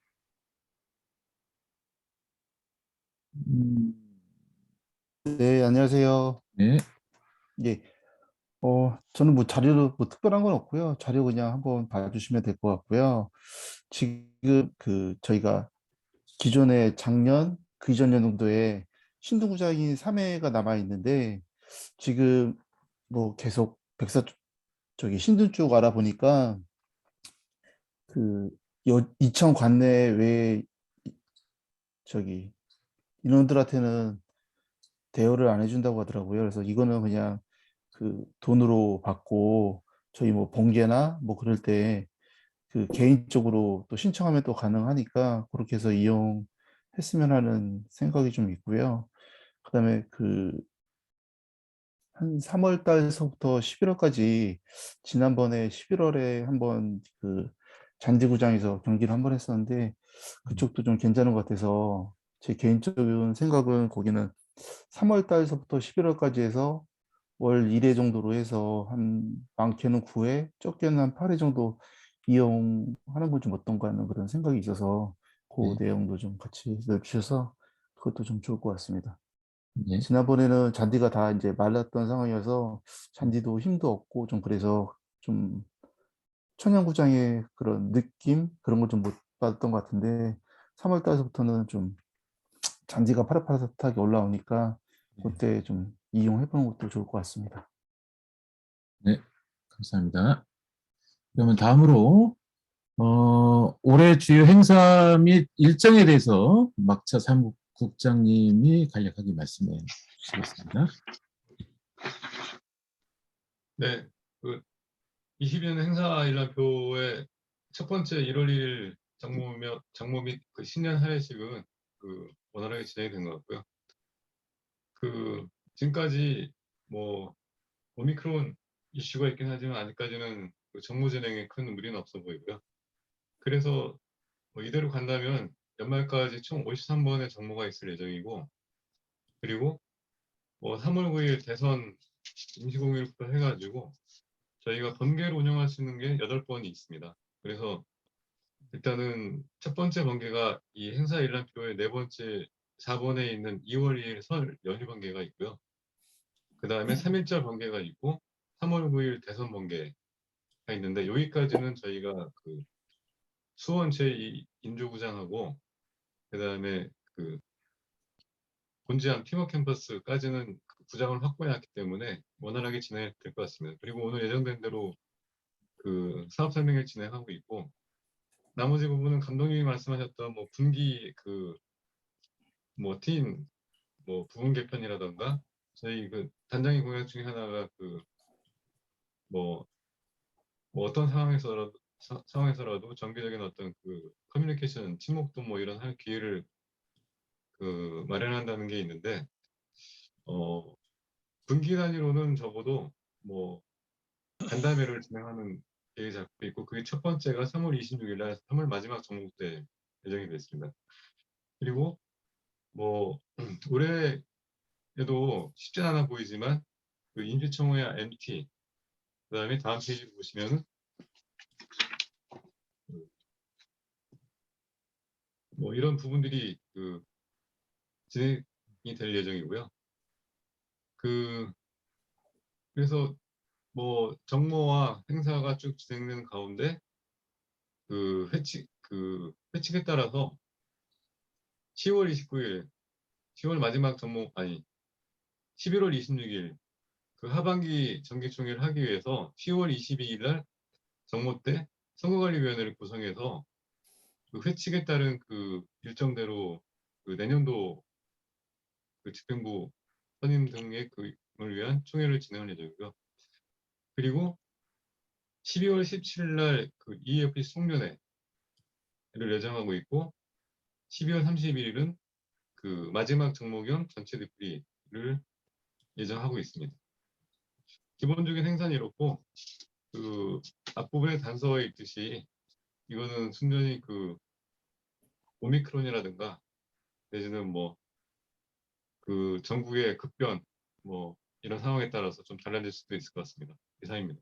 네, 안녕하세요. 네. 예, 저는 뭐 자료로 뭐 특별한 건 없고요. 자료 그냥 한번 봐주시면 될 것 같고요. 지금 저희가 기존에 작년, 그 이전 연도에 신등구장이 3회가 남아 있는데 지금 뭐 계속 신등 쪽 알아보니까 이천 관내 외에 인원들한테는 대여를 안 해준다고 하더라고요. 그래서 이거는 그냥 돈으로 받고 저희 뭐 번개나 뭐 그럴 때 개인적으로 또 신청하면 또 가능하니까 그렇게 해서 이용했으면 하는 생각이 좀 있고요. 그다음에 한 3월 달서부터 11월까지 지난번에 11월에 한번 잔디구장에서 경기를 한번 했었는데 그쪽도 좀 괜찮은 것 같아서 제 개인적인 생각은 거기는 3월 달서부터 11월까지 해서 월 1회 정도로 해서 한 많게는 9회, 적게는 한 8회 정도 이용하는 건 좀 어떤가 하는 그런 생각이 있어서 그 내용도 좀 같이 넣어주셔서 그것도 좀 좋을 것 같습니다. 네. 지난번에는 잔디가 다 이제 말랐던 상황이어서 잔디도 힘도 없고 좀 그래서 좀 천연구장의 그런 느낌 그런 걸 좀 못 받았던 것 같은데 3월 달서부터는 좀 잔디가 파릇파릇하게 올라오니까 그때 좀 이용해보는 것도 좋을 것 같습니다. 네, 감사합니다. 그러면 다음으로 올해 주요 행사 및 일정에 대해서 막차 사무국장님이 간략하게 말씀해 주시겠습니다. 네, 22년 행사 일람표의 첫 번째 1월 1일 장모 및 신년 할애식은 원활하게 진행이 된 것 같고요. 지금까지 뭐 오미크론 이슈가 있긴 하지만 아직까지는 정무 진행에 큰 무리는 없어 보이고요. 그래서 이대로 간다면 연말까지 총 53번의 정모가 있을 예정이고, 그리고 3월 9일 대선 임시공휴일부터 해가지고 저희가 번개를 운영할 수 있는 게 8번이 있습니다. 그래서 일단은 첫 번째 번개가 이 행사 일람표의 네 번째 4번에 있는 2월 2일 설 연휴 번개가 있고요. 그 다음에 3일절 번개가 있고 3월 9일 대선 번개가 있는데, 여기까지는 저희가 수원 제2인조구장하고 그 다음에 본지암 팀워크 캠퍼스까지는 구장을 확보해놨기 때문에 원활하게 진행될 것 같습니다. 그리고 오늘 예정된 대로 사업 설명회 진행하고 있고, 나머지 부분은 감독님이 말씀하셨던 분기 팀 부분 개편이라던가 저희 단장의 공약 중에 하나가 어떤 상황에서라도 정기적인 어떤 커뮤니케이션 친목도 이런 할 기회를 마련한다는 게 있는데, 분기 단위로는 적어도 간담회를 진행하는 계획이 잡고 있고, 그게 첫 번째가 3월 26일 날 3월 마지막 정목 때 예정이 됐습니다. 그리고 올해에도 쉽지 않아 보이지만 인주청호야 MT, 그 다음에 다음 페이지 보시면은 이런 부분들이 진행이 될 예정이고요. 그래서 정모와 행사가 쭉 진행되는 가운데 회칙에 따라서 10월 29일, 10월 마지막 정모, 아니 11월 26일 하반기 정기총회를 하기 위해서 10월 22일 날 정모 때 선거관리위원회를 구성해서 회칙에 따른 일정대로 내년도 집행부 선임 등의 을 위한 총회를 진행할 예정이고요. 그리고 12월 17일 날 EFP 송년회를 예정하고 있고, 12월 31일은 그 마지막 정모경 전체 되풀이를 예정하고 있습니다. 기본적인 행사는 이렇고 그 앞부분에 단서에 있듯이 이거는 순전히 그 오미크론이라든가 내지는 뭐 그 전국의 급변 뭐 이런 상황에 따라서 좀 달라질 수도 있을 것 같습니다. 이상입니다.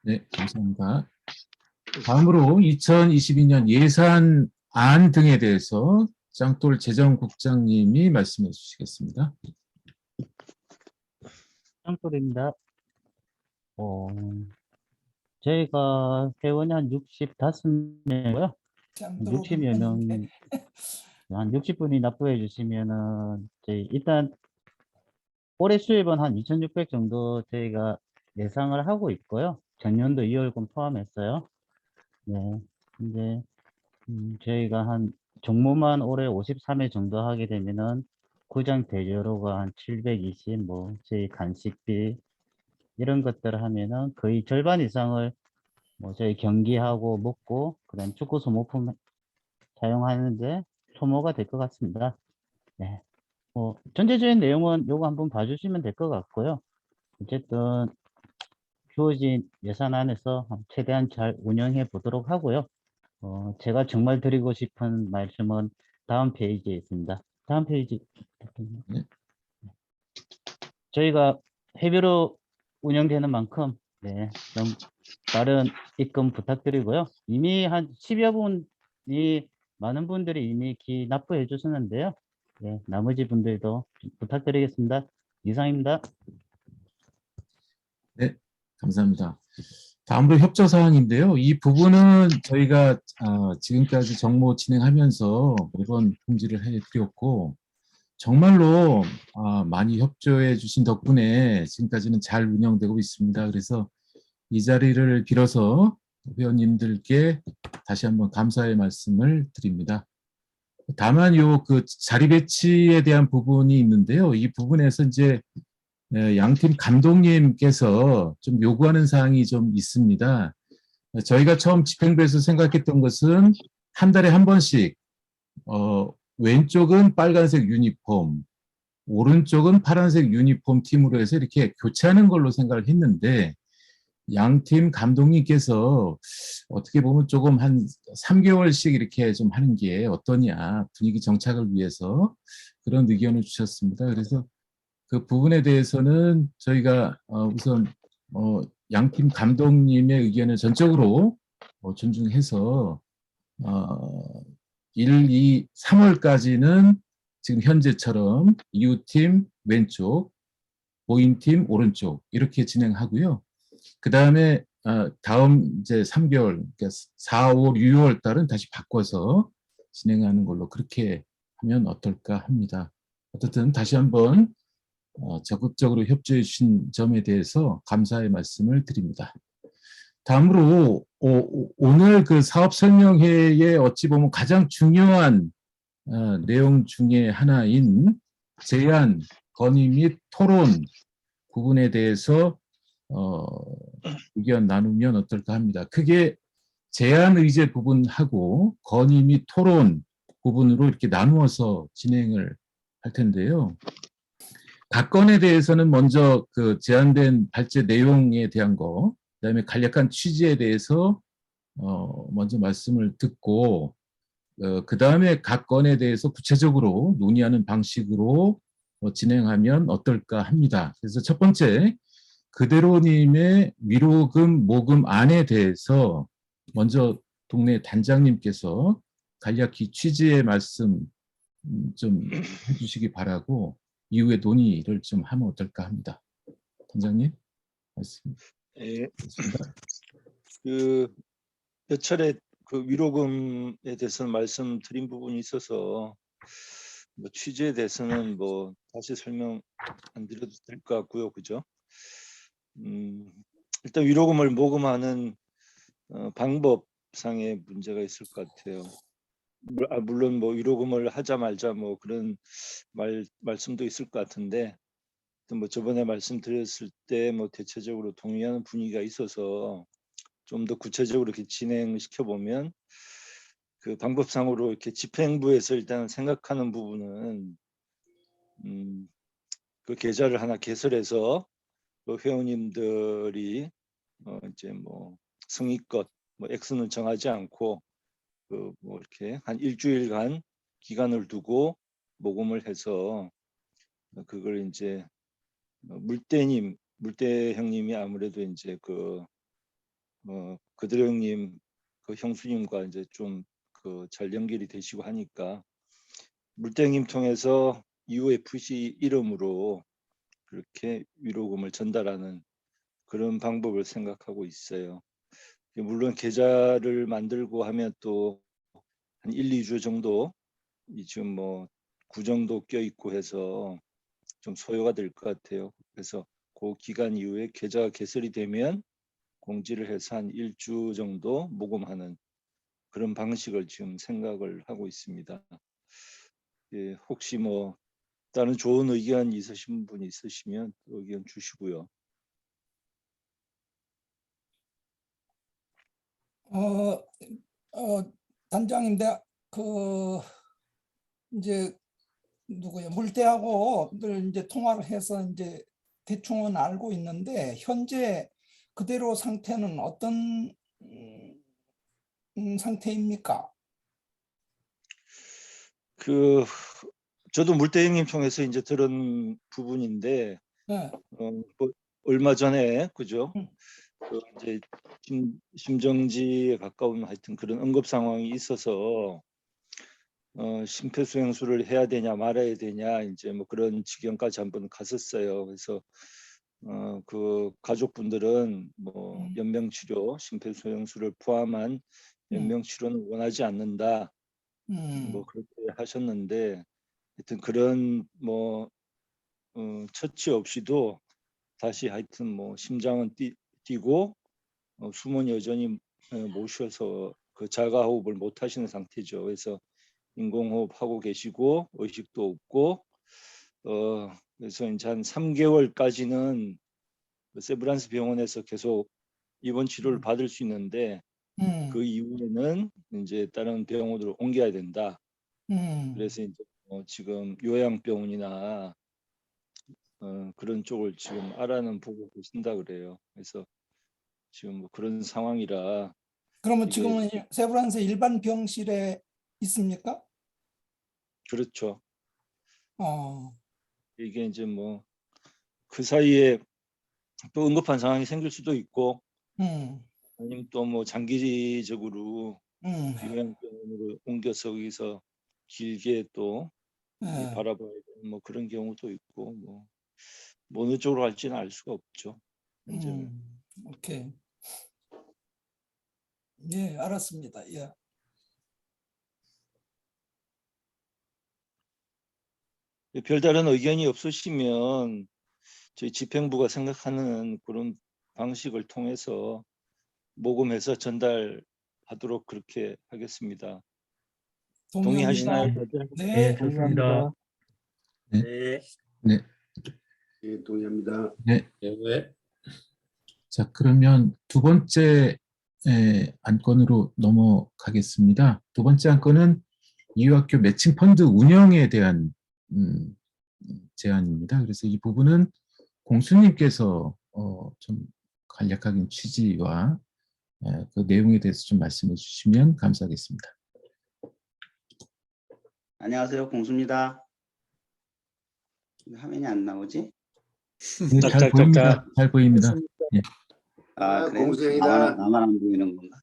네, 감사합니다. 다음으로 2022년 예산안 등에 대해서 짱돌 재정국장님이 말씀해 주시겠습니다. 짱돌입니다. 저희가 회원이 한 65명이고요. 60명, 한 60분이 납부해 주시면은 저희 일단 올해 수입은 한 2,600 정도 저희가 예상을 하고 있고요. 전년도 2월분 포함했어요. 네. 근데 저희가 한 종모만 올해 53회 정도 하게 되면은 구장 대여료가 한 720, 뭐 저희 간식비 이런 것들을 하면은 거의 절반 이상을 뭐 저희 경기하고 먹고 그다음 축구 소모품 사용하는데 소모가 될 것 같습니다. 네. 전체적인 내용은 요거 한번 봐주시면 될 것 같고요. 어쨌든 주어진 예산안에서 최대한 잘 운영해 보도록 하고요. 제가 정말 드리고 싶은 말씀은 다음 페이지에 있습니다. 다음 페이지. 저희가 회비로 운영되는 만큼 좀 빠른 입금 부탁드리고요. 이미 한 10여 분이 많은 분들이 이미 납부해 주시는데요. 네, 나머지 분들도 부탁드리겠습니다. 이상입니다. 네, 감사합니다. 다음으로 협조 사항인데요. 이 부분은 저희가 지금까지 정모 진행하면서 매번 통지를 해드렸고 정말로 많이 협조해 주신 덕분에 지금까지는 잘 운영되고 있습니다. 그래서 이 자리를 빌어서 회원님들께 다시 한번 감사의 말씀을 드립니다. 다만 그 자리 배치에 대한 부분이 있는데요. 이 부분에서 이제 양팀 감독님께서 좀 요구하는 사항이 좀 있습니다. 저희가 처음 집행부에서 생각했던 것은 한 달에 한 번씩 왼쪽은 빨간색 유니폼, 오른쪽은 파란색 유니폼 팀으로 해서 이렇게 교체하는 걸로 생각을 했는데 양팀 감독님께서 어떻게 보면 조금 한 3개월씩 이렇게 좀 하는 게 어떠냐, 분위기 정착을 위해서 그런 의견을 주셨습니다. 그래서 그 부분에 대해서는 저희가 우선 양팀 감독님의 의견을 전적으로 존중해서 1, 2, 3월까지는 지금 현재처럼 이웃팀 왼쪽, 보인팀 오른쪽 이렇게 진행하고요. 그 다음에 다음 이제 3개월, 그러니까 4, 5, 6월 달은 다시 바꿔서 진행하는 걸로 그렇게 하면 어떨까 합니다. 어쨌든 다시 한번 적극적으로 협조해 주신 점에 대해서 감사의 말씀을 드립니다. 다음으로 오늘 그 사업 설명회에 어찌 보면 가장 중요한 내용 중에 하나인 제안, 건의 및 토론 부분에 대해서 의견 나누면 어떨까 합니다. 크게 제안 의제 부분하고 건의 및 토론 부분으로 이렇게 나누어서 진행을 할 텐데요. 각 건에 대해서는 먼저 그 제안된 발제 내용에 대한 거, 그다음에 간략한 취지에 대해서 먼저 말씀을 듣고 그다음에 각 건에 대해서 구체적으로 논의하는 방식으로 진행하면 어떨까 합니다. 그래서 첫 번째, 그대로님의 위로금 모금안에 대해서 먼저 동네 단장님께서 간략히 취지의 말씀 좀 해주시기 바라고 이후에 논의를 좀 하면 어떨까 합니다. 단장님, 말씀. 예. 몇 차례 그 위로금에 대해서는 말씀드린 부분이 있어서 뭐 취지에 대해서는 뭐 다시 설명 안 드려도 될 것 같고요, 그죠? 일단 위로금을 모금하는 방법상의 문제가 있을 것 같아요. 물론 뭐 위로금을 하자 말자 뭐 그런 말씀도 있을 것 같은데, 뭐 저번에 말씀드렸을 때 뭐 대체적으로 동의하는 분위기가 있어서 좀 더 구체적으로 이렇게 진행시켜 보면 그 방법상으로 이렇게 집행부에서 일단 생각하는 부분은 그 계좌를 하나 개설해서 그 회원님들이 이제 뭐 성의껏 뭐 액수는 정하지 않고 그 뭐 이렇게 한 일주일간 기간을 두고 모금을 해서 그걸 이제 물대 형님이 아무래도 이제 그들 형님 그 형수님과 이제 좀 그 잘 연결이 되시고 하니까 물대 형님 통해서 UFC 이름으로 그렇게 위로금을 전달하는 그런 방법을 생각하고 있어요. 물론 계좌를 만들고 하면 또 한 1, 2주 정도 지금 뭐 구정도 껴있고 해서 좀 소요가 될 것 같아요. 그래서 그 기간 이후에 계좌가 개설이 되면 공지를 해서 한 1주 정도 모금하는 그런 방식을 지금 생각을 하고 있습니다. 예, 혹시 뭐 다른 좋은 의견 있으신 분 있으시면 의견 주시고요. 단장님, 그 이제 누구야 물대하고 늘 이제 통화를 해서 이제 대충은 알고 있는데 현재 그대로 상태는 어떤 상태입니까? 저도 물대 형님 통해서 이제 들은 부분인데 네. 뭐 얼마 전에 그죠? 이제 심정지에 가까운 하여튼 그런 응급 상황이 있어서 심폐소생술을 해야 되냐 말아야 되냐 이제 뭐 그런 지경까지 한번 갔었어요. 그래서 그 가족분들은 뭐 연명치료, 심폐소생술을 포함한 연명치료는 원하지 않는다. 뭐 그렇게 하셨는데 하여튼 그런 뭐 처치 없이도 다시 하여튼 뭐 심장은 뛰고 숨은 여전히 못 쉬어서 그 자가호흡을 못 하시는 상태죠. 그래서 인공호흡 하고 계시고 의식도 없고 그래서 이제 한 3개월까지는 세브란스 병원에서 계속 입원 치료를 받을 수 있는데 그 이후에는 이제 다른 병원으로 옮겨야 된다. 그래서 이제 지금 요양병원이나 그런 쪽을 지금 알아는 보고 계신다 그래요. 그래서 지금 뭐 그런 상황이라. 그러면 지금은 세브란스 일반 병실에 있습니까? 그렇죠. 이게 이제 뭐 그 사이에 또 응급한 상황이 생길 수도 있고 아니면 또 뭐 장기적으로 요양병원으로 옮겨서 거기서 길게 또 바라봐야 되는 뭐 그런 경우도 있고 뭐 어느 쪽으로 갈지는 알 수가 없죠. 현재는. 오케이. 예, 알았습니다. 예. 별다른 의견이 없으시면 저희 집행부가 생각하는 그런 방식을 통해서 모금해서 전달하도록 그렇게 하겠습니다. 동의하시나요? 네, 좋습니다. 네. 네. 예, 동의합니다. 네. 네. 자, 그러면 두 번째 안건으로 넘어가겠습니다. 두 번째 안건은 이유학교 매칭 펀드 운영에 대한 제안입니다. 그래서 이 부분은 공수님께서 좀 간략하게 취지와 그 내용에 대해서 좀 말씀해 주시면 감사하겠습니다. 안녕하세요, 공수입니다. 화면이 안 나오지? 네, 잘 보입니다. 잘 보입니다. 예. 그래? 공수입니다. 나만 안 보이는 건가?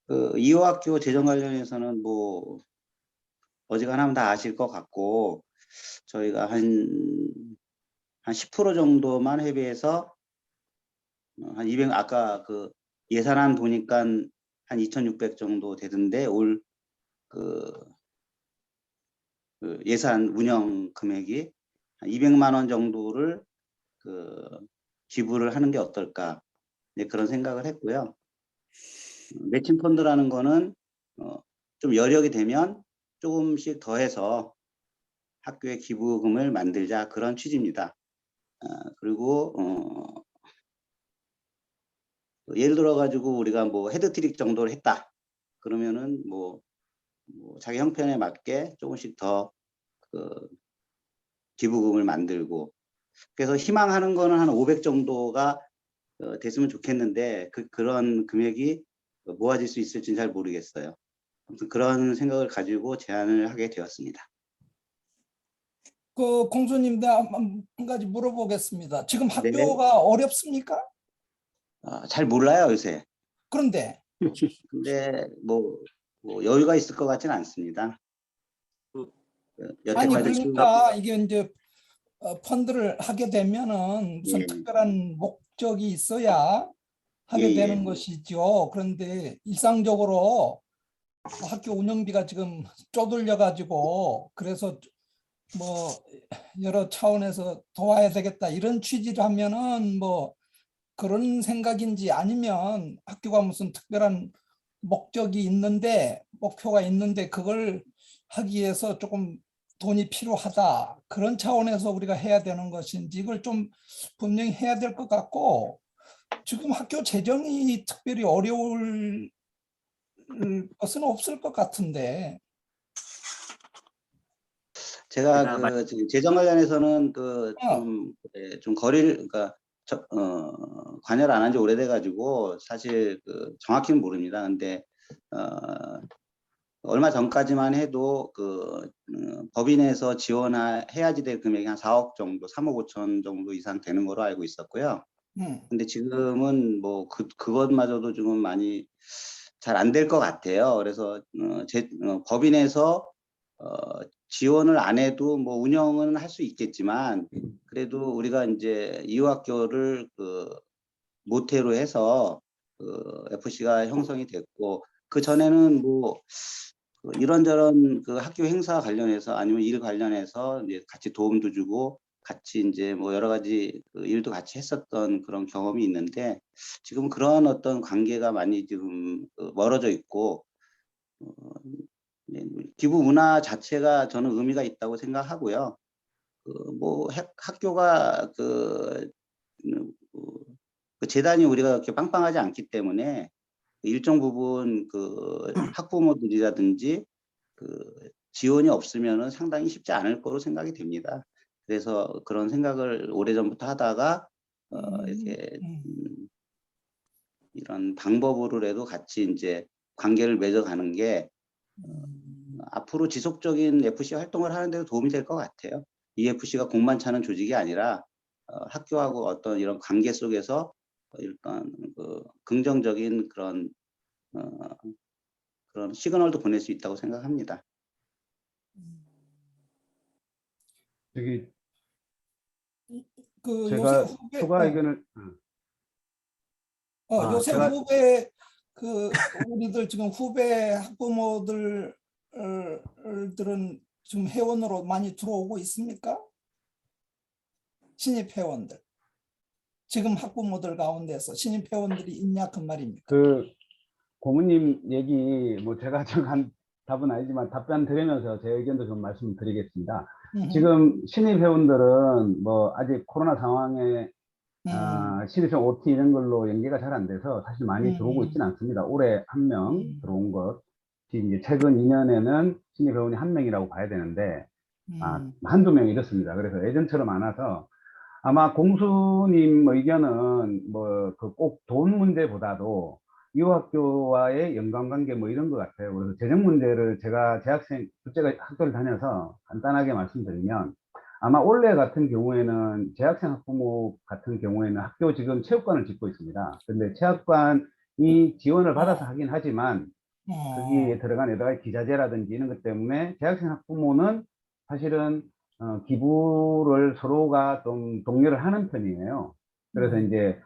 그 이호학교 재정 관련해서는 뭐 어지간하면 다 아실 것 같고 저희가 한 10% 정도만 회비해서 한 200, 아까 그 예산안 보니까 한 2,600 정도 되던데 올 그 예산 운영 금액이 한 200만 원 정도를 기부를 하는 게 어떨까, 네, 그런 생각을 했고요. 매칭 펀드라는 거는 좀 여력이 되면 조금씩 더해서 학교에 기부금을 만들자, 그런 취지입니다. 그리고 예를 들어 가지고 우리가 뭐 헤드트릭 정도를 했다 그러면은 뭐 뭐 자기 형편에 맞게 조금씩 더 그 기부금을 만들고, 그래서 희망하는 거는 한 500 정도가 됐으면 좋겠는데 그런 금액이 모아질 수 있을지는 잘 모르겠어요. 아무튼 그런 생각을 가지고 제안을 하게 되었습니다. 그 공주님, 내가 한 가지 물어보겠습니다. 지금 네. 학교가 어렵습니까? 잘 몰라요, 요새. 그런데 근데 뭐 여유가 있을 것 같지는 않습니다. 아니, 여태까지 그러니까 이게 이제 펀드를 하게 되면은 무슨 예. 특별한 목적이 있어야 하게 예, 예. 되는 것이죠. 그런데 일상적으로 학교 운영비가 지금 쪼들려 가지고, 그래서 뭐 여러 차원에서 도와야 되겠다 이런 취지를 하면은 뭐 그런 생각인지, 아니면 학교가 무슨 특별한 목적이 있는데, 목표가 있는데 그걸 하기 위해서 조금 돈이 필요하다, 그런 차원에서 우리가 해야 되는 것인지, 이걸 좀 분명히 해야 될 것 같고, 지금 학교 재정이 특별히 어려울 것은 없을 것 같은데. 제가 그 지금 재정 관련해서는 좀 거리를, 그러니까 관여를 안 한 지 오래돼 가지고 사실 정확히는 모릅니다. 근데 얼마 전까지만 해도 법인에서 지원해야지 될 금액이 한 4억 정도, 3억 5천 정도 이상 되는 거로 알고 있었고요. 근데 지금은 뭐 그것마저도 지금 많이 잘 안 될 것 같아요. 그래서 법인에서 지원을 안 해도 뭐 운영은 할 수 있겠지만, 그래도 우리가 이제 이화학교를 모태로 해서 FC가 형성이 됐고, 그 전에는 뭐 이런저런 학교 행사 관련해서 아니면 일 관련해서 이제 같이 도움도 주고 같이 이제 뭐 여러 가지 일도 같이 했었던 그런 경험이 있는데, 지금 그런 어떤 관계가 많이 지금 멀어져 있고, 기부 문화 자체가 저는 의미가 있다고 생각하고요. 뭐 학교가 재단이 우리가 그렇게 빵빵하지 않기 때문에 일정 부분 학부모들이라든지 지원이 없으면은 상당히 쉽지 않을 거로 생각이 됩니다. 그래서 그런 생각을 오래전부터 하다가 이렇게 이런 방법으로라도 같이 이제 관계를 맺어가는 게 앞으로 지속적인 FC 활동을 하는 데도 도움이 될 것 같아요. EFC가 공만 차는 조직이 아니라 학교하고 어떤 이런 관계 속에서 일단 긍정적인 그런 시그널도 보낼 수 있다고 생각합니다. 저기 제가 요새 추가 의견을 요새 제가 후배 우리들 지금 후배 학부모들은 지금 회원으로 많이 들어오고 있습니까? 신입 회원들. 지금 학부모들 가운데서 신입 회원들이 있냐 그 말입니까? 고모님 얘기 뭐 제가 정한 답은 아니지만 답변 드리면서 제 의견도 좀 말씀드리겠습니다. 지금 신입 회원들은 뭐 아직 코로나 상황에 신입생 OT 이런 걸로 연계가 잘 안 돼서 사실 많이 들어오고 있지는 않습니다. 올해 1명 들어온 것, 이제 최근 2년에는 신입 회원이 1명이라고 봐야 되는데 한두 명 이렇습니다. 그래서 예전처럼 안 와서 아마 공수님 의견은 뭐 꼭 돈 문제보다도 이화학교와의 연관관계 뭐 이런 것 같아요. 그래서 재정 문제를 제가 둘째가 학교를 다녀서 간단하게 말씀드리면, 아마 올해 같은 경우에는 재학생 학부모 같은 경우에는 학교 지금 체육관을 짓고 있습니다. 근데 체육관이 지원을 받아서 하긴 하지만 거기에 들어간 여러 가지 기자재라든지 이런 것 때문에 재학생 학부모는 사실은 기부를 서로가 좀 독려를 하는 편이에요. 그래서 이제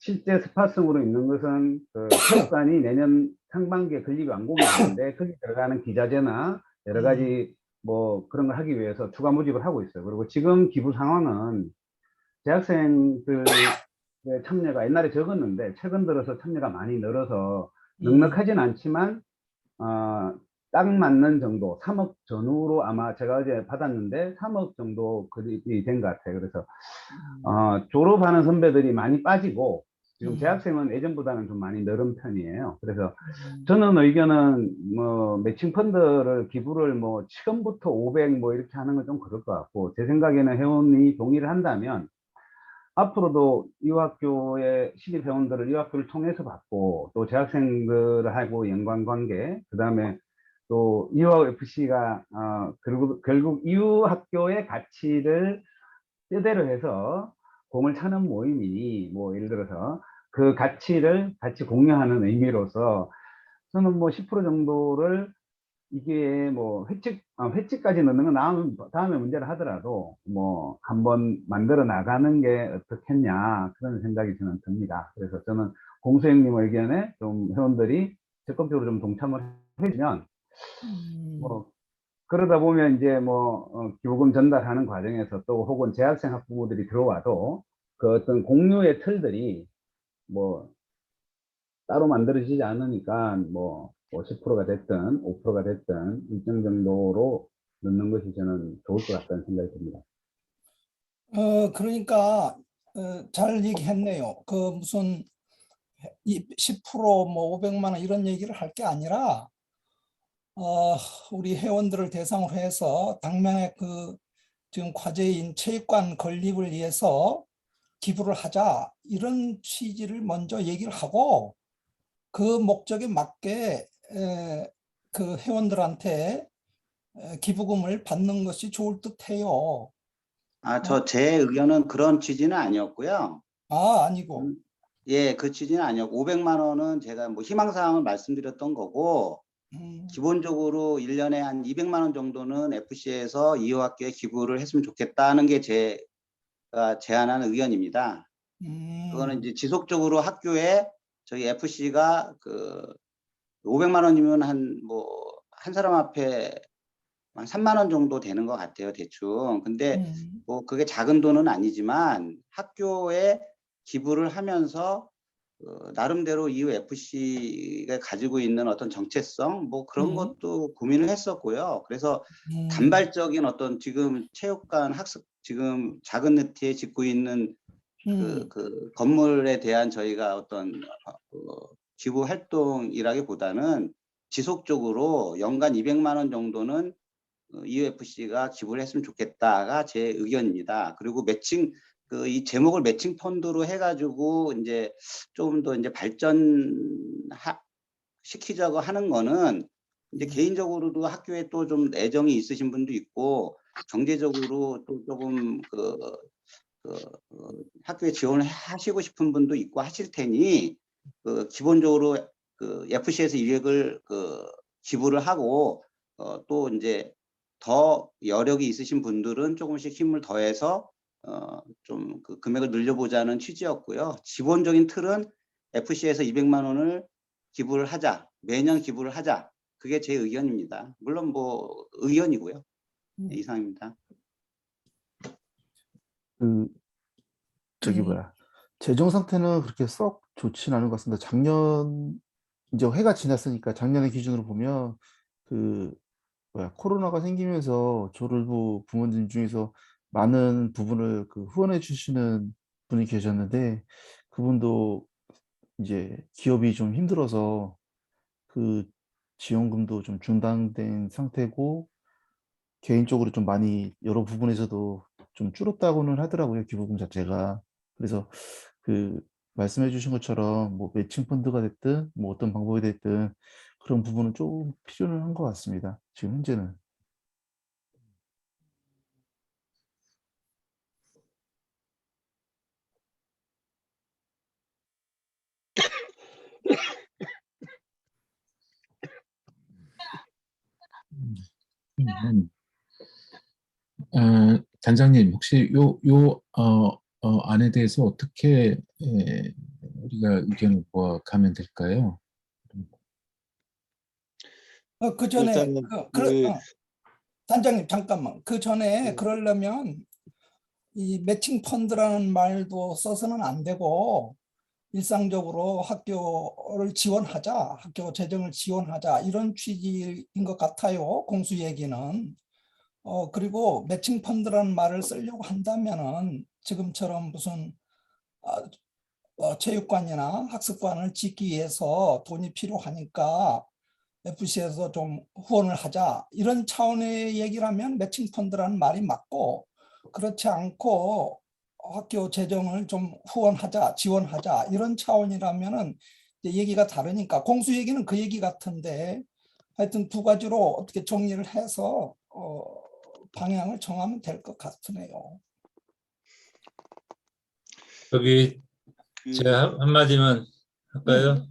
실제 스팟성으로 있는 것은 체육관이 내년 상반기에 건립이 완공이 되는데 거기 들어가는 기자재나 여러 가지 뭐 그런 걸 하기 위해서 추가 모집을 하고 있어요. 그리고 지금 기부 상황은 재학생들의 참여가 옛날에 적었는데 최근 들어서 참여가 많이 늘어서 넉넉하진 않지만 딱 맞는 정도, 3억 전후로 아마 제가 어제 받았는데 3억 정도 그립이 된 것 같아요. 그래서 졸업하는 선배들이 많이 빠지고 지금 재학생은 예전보다는 좀 많이 늘은 편이에요. 그래서 저는 의견은 뭐 매칭 펀드를 기부를 뭐 지금부터 500 뭐 이렇게 하는 건 좀 그럴 것 같고, 제 생각에는 회원이 동의를 한다면 앞으로도 이화학교의 신입 회원들을 이화학교를 통해서 받고, 또 재학생들하고 연관관계, 그 다음에 또 이화FC가 결국 이화학교의 가치를 뜻대로 해서 공을 차는 모임이니, 뭐 예를 들어서 그 가치를 같이 공유하는 의미로서 저는 뭐 10% 정도를 이게 뭐 회칙까지 넣는 건 다음에 문제를 하더라도 뭐 한번 만들어 나가는 게 어떻겠냐, 그런 생각이 저는 듭니다. 그래서 저는 공수행님 의견에 좀 회원들이 적극적으로 좀 동참을 해주면 뭐 그러다 보면 이제 뭐 기부금 전달하는 과정에서 또 혹은 재학생 학부모들이 들어와도 그 어떤 공유의 틀들이 뭐 따로 만들어지지 않으니까 뭐 10%가 됐든 5%가 됐든 일정 정도로 넣는 것이 저는 좋을 것 같다는 생각이 듭니다. 그러니까 잘 얘기했네요. 그 무슨 10% 뭐 500만 원 이런 얘기를 할 게 아니라 우리 회원들을 대상으로 해서 당면의 그 지금 과제인 체육관 건립을 위해서 기부를 하자, 이런 취지를 먼저 얘기를 하고 그 목적에 맞게 그 회원들한테 기부금을 받는 것이 좋을 듯해요. 제 의견은 그런 취지는 아니었고요. 아니고. 예, 그 취지는 아니었고 500만 원은 제가 뭐 희망사항을 말씀드렸던 거고, 기본적으로 1년에 한 200만 원 정도는 FC에서 이화학교에 기부를 했으면 좋겠다는 게 제가 제안한 의견입니다. 그거는 이제 지속적으로 학교에 저희 FC가 그 500만 원이면 한 사람 앞에 한 3만 원 정도 되는 것 같아요, 대충. 근데 뭐 그게 작은 돈은 아니지만 학교에 기부를 하면서 나름대로 이후 FC가 가지고 있는 어떤 정체성 뭐 그런 것도 고민을 했었고요. 그래서 단발적인 어떤 지금 체육관 학습 지금 작은 느티에 짓고 있는 그 건물에 대한 저희가 어떤 기부 활동이라기보다는 지속적으로 연간 200만 원 정도는 EUFC가 기부를 했으면 좋겠다가 제 의견입니다. 그리고 매칭 이 제목을 매칭 펀드로 해가지고 이제 좀 더 이제 시키자고 하는 거는 이제 개인적으로도 학교에 또 좀 애정이 있으신 분도 있고 경제적으로 또 조금 학교에 지원을 하시고 싶은 분도 있고 하실 테니 기본적으로 FC에서 이력을 기부를 하고 또 이제 더 여력이 있으신 분들은 조금씩 힘을 더해서 좀 그 금액을 늘려보자는 취지였고요. 기본적인 틀은 FC에서 200만 원을 기부를 하자, 매년 기부를 하자. 그게 제 의견입니다. 물론 뭐 의견이고요. 네, 이상입니다. 재정 상태는 그렇게 썩 좋지는 않은 것 같습니다. 작년 이제 해가 지났으니까 작년의 기준으로 보면 코로나가 생기면서 조르부 부모님 중에서 많은 부분을 후원해 주시는 분이 계셨는데, 그분도 이제 기업이 좀 힘들어서 그 지원금도 좀 중단된 상태고, 개인적으로 좀 많이 여러 부분에서도 좀 줄었다고는 하더라고요, 기부금 자체가. 그래서 말씀해 주신 것처럼 뭐 매칭 펀드가 됐든 뭐 어떤 방법이 됐든 그런 부분은 좀 필요는 한 것 같습니다, 지금 현재는. 단장님, 혹시 요 안에 대해서 어떻게 우리가 의견을 모아가면 될까요? 그 전에 일단은 단장님 잠깐만, 그 전에 그러려면 이 매칭 펀드라는 말도 써서는 안 되고 일상적으로 학교를 지원하자, 학교 재정을 지원하자, 이런 취지인 것 같아요, 공수 얘기는. 그리고 매칭 펀드라는 말을 쓰려고 한다면은 지금처럼 무슨 체육관이나 학습관을 짓기 위해서 돈이 필요하니까 FC에서 좀 후원을 하자 이런 차원의 얘기라면 매칭 펀드라는 말이 맞고, 그렇지 않고 학교 재정을 좀 후원하자, 지원하자 이런 차원이라면은 이제 얘기가 다르니까, 공수 얘기는 그 얘기 같은데 하여튼 두 가지로 어떻게 정리를 해서 방향을 정하면 될 것 같으네요. 여기 제가 한마디만 할까요?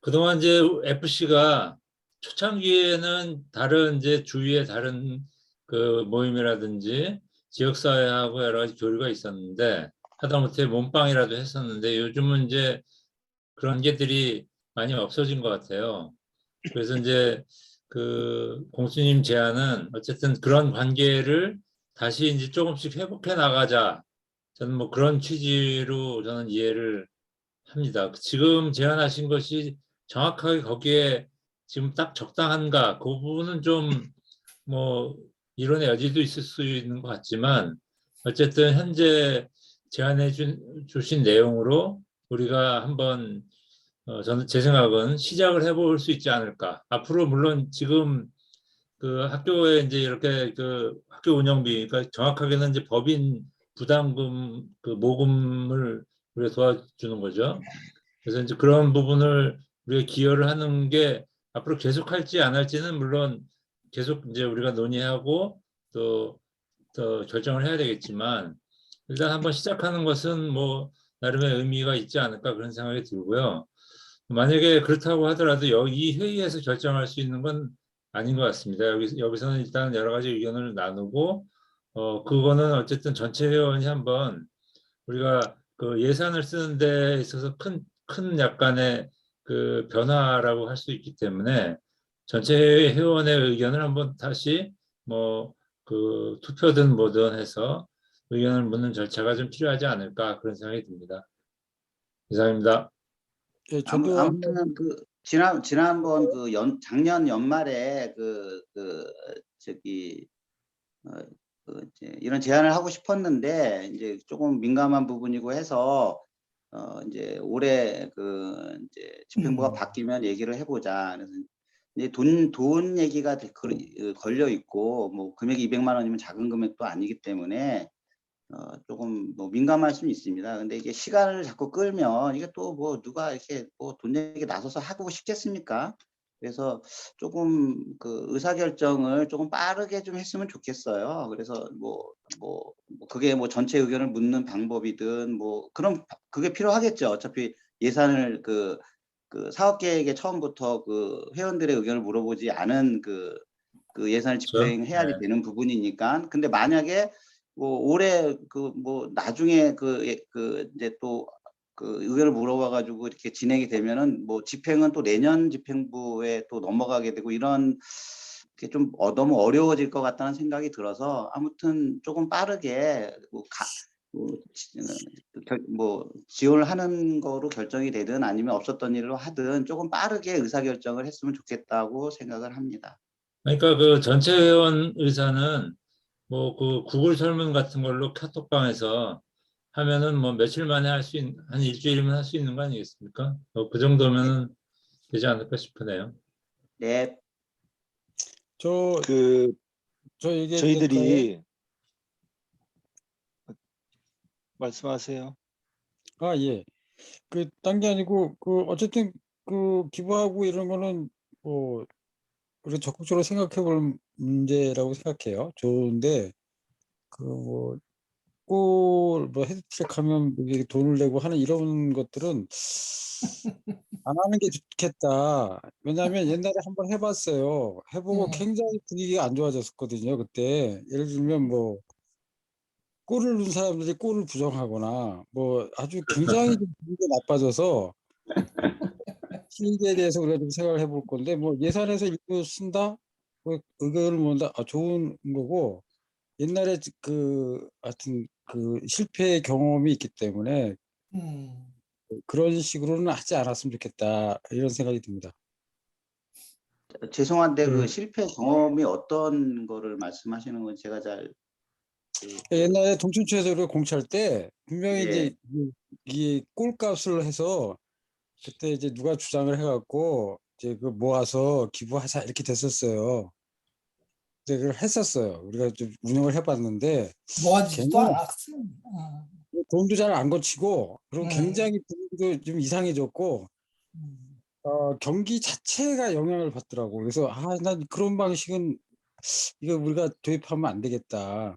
그동안 이제 FC가 초창기에는 다른 이제 주위의 다른 그 모임이라든지 지역사회하고 여러 가지 교류가 있었는데, 하다못해 몸빵이라도 했었는데, 요즘은 이제 그런 게들이 많이 없어진 것 같아요. 그래서 이제 그 공수님 제안은 어쨌든 그런 관계를 다시 이제 조금씩 회복해 나가자. 저는 뭐 그런 취지로 저는 이해를 합니다. 지금 제안하신 것이 정확하게 거기에 지금 딱 적당한가? 그 부분은 좀 뭐 이론의 여지도 있을 수 있는 것 같지만, 어쨌든 현재 제안해 주신 내용으로 우리가 한번 저는 제 생각은 시작을 해볼 수 있지 않을까. 앞으로 물론 지금 그 학교에 이제 이렇게 그 학교 운영비, 그러니까 정확하게는 이제 법인 부담금 그 모금을 우리가 도와주는 거죠. 그래서 이제 그런 부분을 우리가 기여를 하는 게 앞으로 계속할지 안 할지는 물론 계속 이제 우리가 논의하고 또 결정을 해야 되겠지만, 일단 한번 시작하는 것은 뭐 나름의 의미가 있지 않을까 그런 생각이 들고요. 만약에 그렇다고 하더라도 이 회의에서 결정할 수 있는 건 아닌 것 같습니다. 여기서는 일단 여러 가지 의견을 나누고, 그거는 어쨌든 전체 회원이 한번 우리가 그 예산을 쓰는 데 있어서 큰 약간의 그 변화라고 할 수 있기 때문에 전체 회원의 의견을 한번 다시 뭐 그 투표든 뭐든 해서 의견을 묻는 절차가 좀 필요하지 않을까 그런 생각이 듭니다. 이상입니다. 예, 아무튼 그 지난번 그 작년 연말에 저기 이제 이런 제안을 하고 싶었는데 이제 조금 민감한 부분이고 해서 이제 올해 이제 집행부가 바뀌면 얘기를 해보자. 그래서 이제 돈 얘기가 걸려 있고, 뭐 금액이 200만 원이면 작은 금액도 아니기 때문에 조금 뭐 민감할 수는 있습니다. 근데 이게 시간을 자꾸 끌면 이게 또 뭐 누가 이렇게 뭐 돈 얘기 나서서 하고 싶겠습니까? 그래서 조금 그 의사결정을 조금 빠르게 좀 했으면 좋겠어요. 그래서 그게 뭐 전체 의견을 묻는 방법이든 뭐 그럼 그게 필요하겠죠. 어차피 예산을 그 사업 계획에 처음부터 그 회원들의 의견을 물어보지 않은 그 예산을 집행해야 되는 부분이니까. 근데 만약에 뭐 올해 뭐 나중에 이제 또 의견을 물어봐 가지고 이렇게 진행이 되면은 뭐 집행은 또 내년 집행부에 또 넘어가게 되고, 이런 게 좀 너무 어려워질 것 같다는 생각이 들어서, 아무튼 조금 빠르게 지원을 하는 거로 결정이 되든 아니면 없었던 일로 하든 조금 빠르게 의사결정을 했으면 좋겠다고 생각을 합니다. 그러니까 그 전체 회원 의사는 뭐 그 구글 설문 같은 걸로 카톡방에서 하면은 뭐 며칠 만에 한 일주일이면 할 수 있는 거 아니겠습니까? 그 정도면은 되지 않을까 싶으네요. 네. 저희들이 말씀하세요. 예. 딴 게 아니고 어쨌든 기부하고 이런 거는 뭐 우리 적극적으로 생각해 볼 문제라고 생각해요. 좋은데 뭐 헤드트랙하면 돈을 내고 하는 이런 것들은 안 하는 게 좋겠다. 왜냐하면 옛날에 한번 해봤어요. 해보고 굉장히 분위기가 안 좋아졌었거든요. 그때 예를 들면 뭐 골을 넣은 사람들이 골을 부정하거나 뭐 아주 굉장히 분위기가 나빠져서 실기에 대해서 우리가 좀 생각을 해볼 건데, 뭐 예산에서 일부 쓴다, 의견을 모은다, 좋은 거고, 옛날에 하여튼 실패의 경험이 있기 때문에 그런 식으로는 하지 않았으면 좋겠다 이런 생각이 듭니다. 죄송한데 그 실패 경험이 어떤 거를 말씀하시는 건지 제가 잘 옛날에 동춘추에서 우리가 공차할 때 분명히 예. 이제 이 꼴값을 해서 그때 이제 누가 주장을 해갖고 이제 그 모아서 기부하자 이렇게 됐었어요. 이제 그걸 했었어요. 우리가 좀 운영을 해봤는데 모아지지도 굉장히 않았어. 돈도 잘 안 거치고 그리고 굉장히 분위기도 좀 이상해졌고 경기 자체가 영향을 받더라고. 그래서 난 그런 방식은 이거 우리가 도입하면 안 되겠다.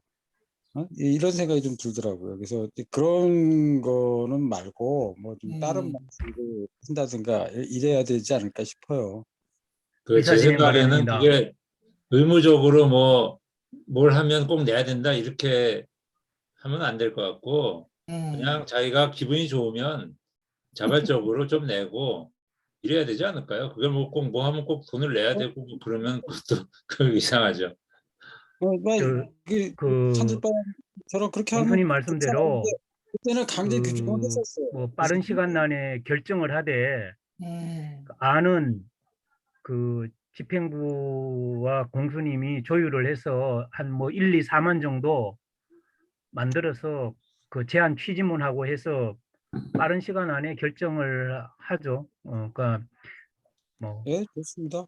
이런 생각이 좀 들더라고요. 그래서 이제 그런 거는 말고 뭐 좀 다른 방식으로 한다든가 이래야 되지 않을까 싶어요. 그 제 이사진의 생각에는 말입니다. 그게 의무적으로 뭐 뭘 하면 꼭 내야 된다 이렇게 하면 안 될 것 같고 그냥 자기가 기분이 좋으면 자발적으로 좀 내고 이래야 되지 않을까요? 그걸 뭐 꼭 뭐 하면 꼭 돈을 내야 되고 뭐 그러면 그것도 그 이상하죠. 산들바람처럼 그렇게 하면 공수님 좋지 않았는데 말씀대로 그때는 강제 규정을 했었어요. 뭐 빠른 시간 안에 결정을 하되 안은 그 집행부와 공수님이 조율을 해서 한 뭐 1, 2, 4만 정도 만들어서 그 제안 취지문하고 해서 빠른 시간 안에 결정을 하죠. 그러니까 뭐 예, 좋습니다.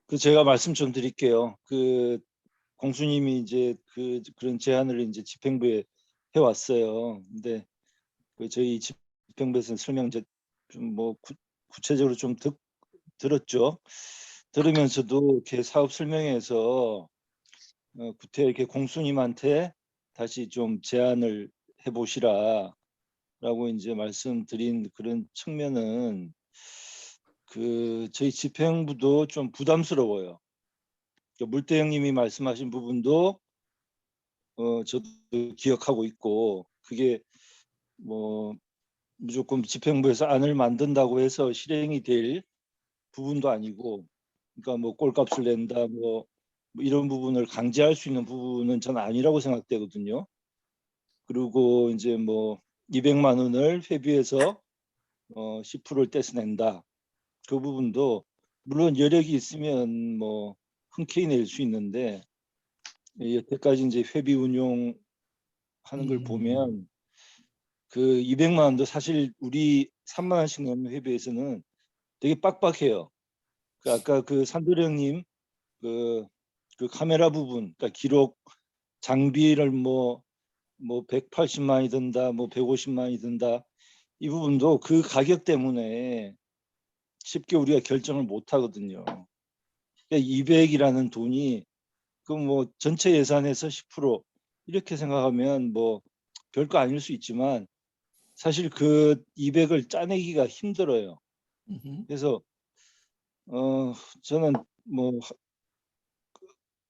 그 제가 말씀 좀 드릴게요. 그 공수님이 이제 그런 제안을 이제 집행부에 해왔어요. 근데 그 저희 집행부에서는 설명 이제 좀 뭐 구체적으로 좀 들었죠. 들으면서도 이렇게 사업 설명회에서 구태 이렇게 공수님한테 다시 좀 제안을 해보시라라고 이제 말씀드린 그런 측면은 그 저희 집행부도 좀 부담스러워요. 물대 형님이 말씀하신 부분도 저도 기억하고 있고 그게 뭐 무조건 집행부에서 안을 만든다고 해서 실행이 될 부분도 아니고 그러니까 뭐 꼴값을 낸다 뭐 이런 부분을 강제할 수 있는 부분은 전 아니라고 생각되거든요. 그리고 이제 뭐 200만 원을 회비에서 10%를 떼서낸다. 그 부분도 물론 여력이 있으면 뭐 흔쾌히 낼 수 있는데 여태까지 이제 회비 운용하는 걸 보면 그 200만 원도 사실 우리 3만 원씩 내는 회비에서는 되게 빡빡해요. 그 아까 그 산도령 형님 그 카메라 부분, 그러니까 기록 장비를 뭐 180만이 든다, 뭐 150만이 든다. 이 부분도 그 가격 때문에 쉽게 우리가 결정을 못 하거든요. 그러니까 200이라는 돈이 그 뭐 전체 예산에서 10% 이렇게 생각하면 뭐 별거 아닐 수 있지만 사실 그 200을 짜내기가 힘들어요. 그래서 저는 뭐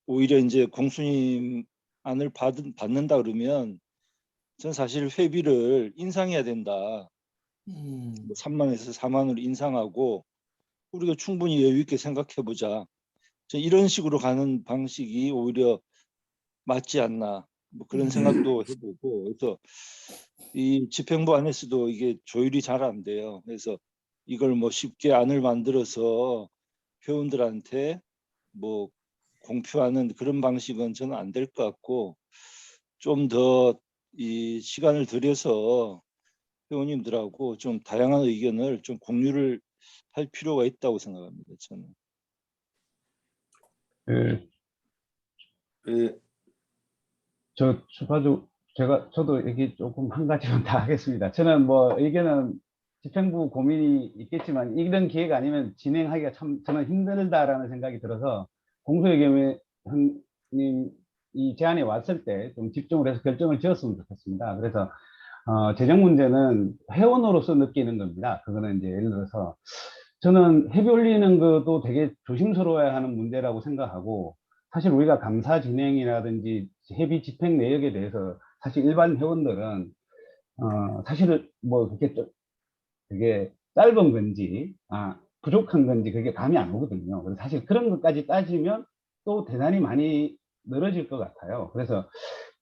오히려 이제 공수님 안을 받는다 그러면 전 사실 회비를 인상해야 된다. 뭐 3만에서 4만으로 인상하고 우리가 충분히 여유 있게 생각해 보자. 이런 식으로 가는 방식이 오히려 맞지 않나 뭐 그런 생각도 해보고 그래서 이 집행부 안에서도 이게 조율이 잘 안 돼요. 그래서 이걸 뭐 쉽게 안을 만들어서 회원들한테 뭐 공표하는 그런 방식은 저는 안 될 것 같고 좀 더 이 시간을 들여서 회원님들하고 좀 다양한 의견을 좀 공유를 할 필요가 있다고 생각합니다. 저는. 저 추가적으로 저도 얘기 조금 한 가지만 더 하겠습니다. 저는 뭐 의견은 집행부 고민이 있겠지만 이런 기회가 아니면 진행하기가 참 저는 힘들다라는 생각이 들어서 공소의견님 이 제안이 왔을 때 좀 집중을 해서 결정을 지었으면 좋겠습니다. 그래서 재정 문제는 회원으로서 느끼는 겁니다. 그거는 이제 예를 들어서 저는 회비 올리는 것도 되게 조심스러워야 하는 문제라고 생각하고 사실 우리가 감사 진행이라든지 회비 집행 내역에 대해서 사실 일반 회원들은 사실 뭐 그게 짧은 건지 부족한 건지 그게 감이 안 오거든요. 그래서 사실 그런 것까지 따지면 또 대단히 많이 늘어질 것 같아요. 그래서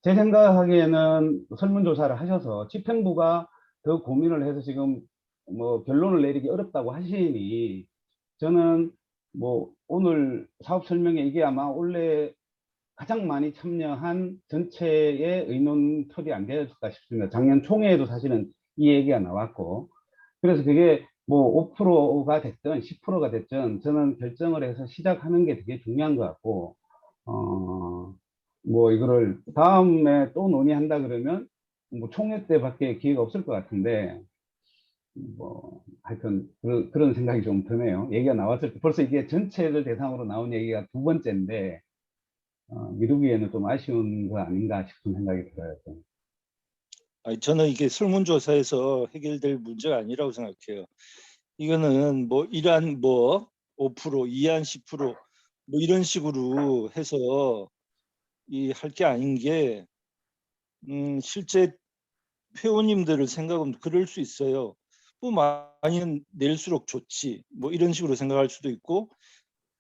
제 생각하기에는 설문조사를 하셔서 집행부가 더 고민을 해서 지금 뭐 결론을 내리기 어렵다고 하시니 저는 뭐 오늘 사업 설명회 이게 아마 원래 가장 많이 참여한 전체의 의논털이 안 되었을까 싶습니다. 작년 총회에도 사실은 이 얘기가 나왔고, 그래서 그게 뭐 5%가 됐든 10%가 됐든 저는 결정을 해서 시작하는 게 되게 중요한 것 같고, 뭐 이거를 다음에 또 논의한다 그러면 뭐 총회 때밖에 기회가 없을 것 같은데, 뭐 하여튼 그런 생각이 좀 드네요. 얘기가 나왔을 때 벌써 이게 전체를 대상으로 나온 얘기가 두 번째인데 미루기에는 좀 아쉬운 거 아닌가 싶은 생각이 들어요. 아니, 저는 이게 설문조사에서 해결될 문제가 아니라고 생각해요. 이거는 뭐 이란 뭐 5%, 이한 10% 뭐 이런 식으로 해서 이 할 게 아닌 게 실제 회원님들을 생각하면 그럴 수 있어요. 뭐 많이 낼수록 좋지. 뭐 이런 식으로 생각할 수도 있고,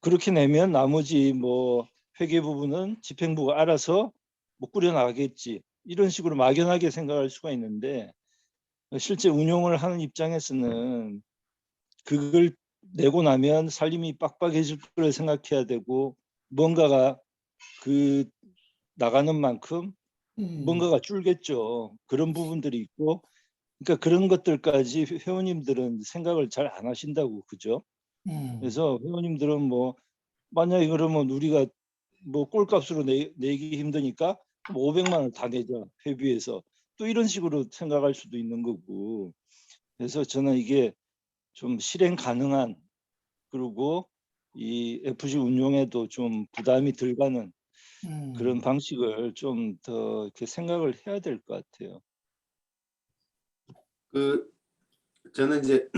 그렇게 내면 나머지 뭐 회계 부분은 집행부가 알아서 뭐 꾸려나가겠지. 이런 식으로 막연하게 생각할 수가 있는데, 실제 운용을 하는 입장에서는 그걸 내고 나면 살림이 빡빡해질 걸 생각해야 되고, 뭔가가 그 나가는 만큼 뭔가가 줄겠죠. 그런 부분들이 있고, 그러니까 그런 것들까지 회원님들은 생각을 잘 안 하신다고, 그죠? 그래서 회원님들은 뭐 만약에 그러면 우리가 뭐 꼴값으로 내기 힘드니까 500만 원을 다 내자, 회비에서. 또 이런 식으로 생각할 수도 있는 거고. 그래서 저는 이게 좀 실행 가능한, 그리고 이 FC 운용에도 좀 부담이 덜 가는 그런 방식을 좀 더 이렇게 생각을 해야 될 것 같아요. 저는 이제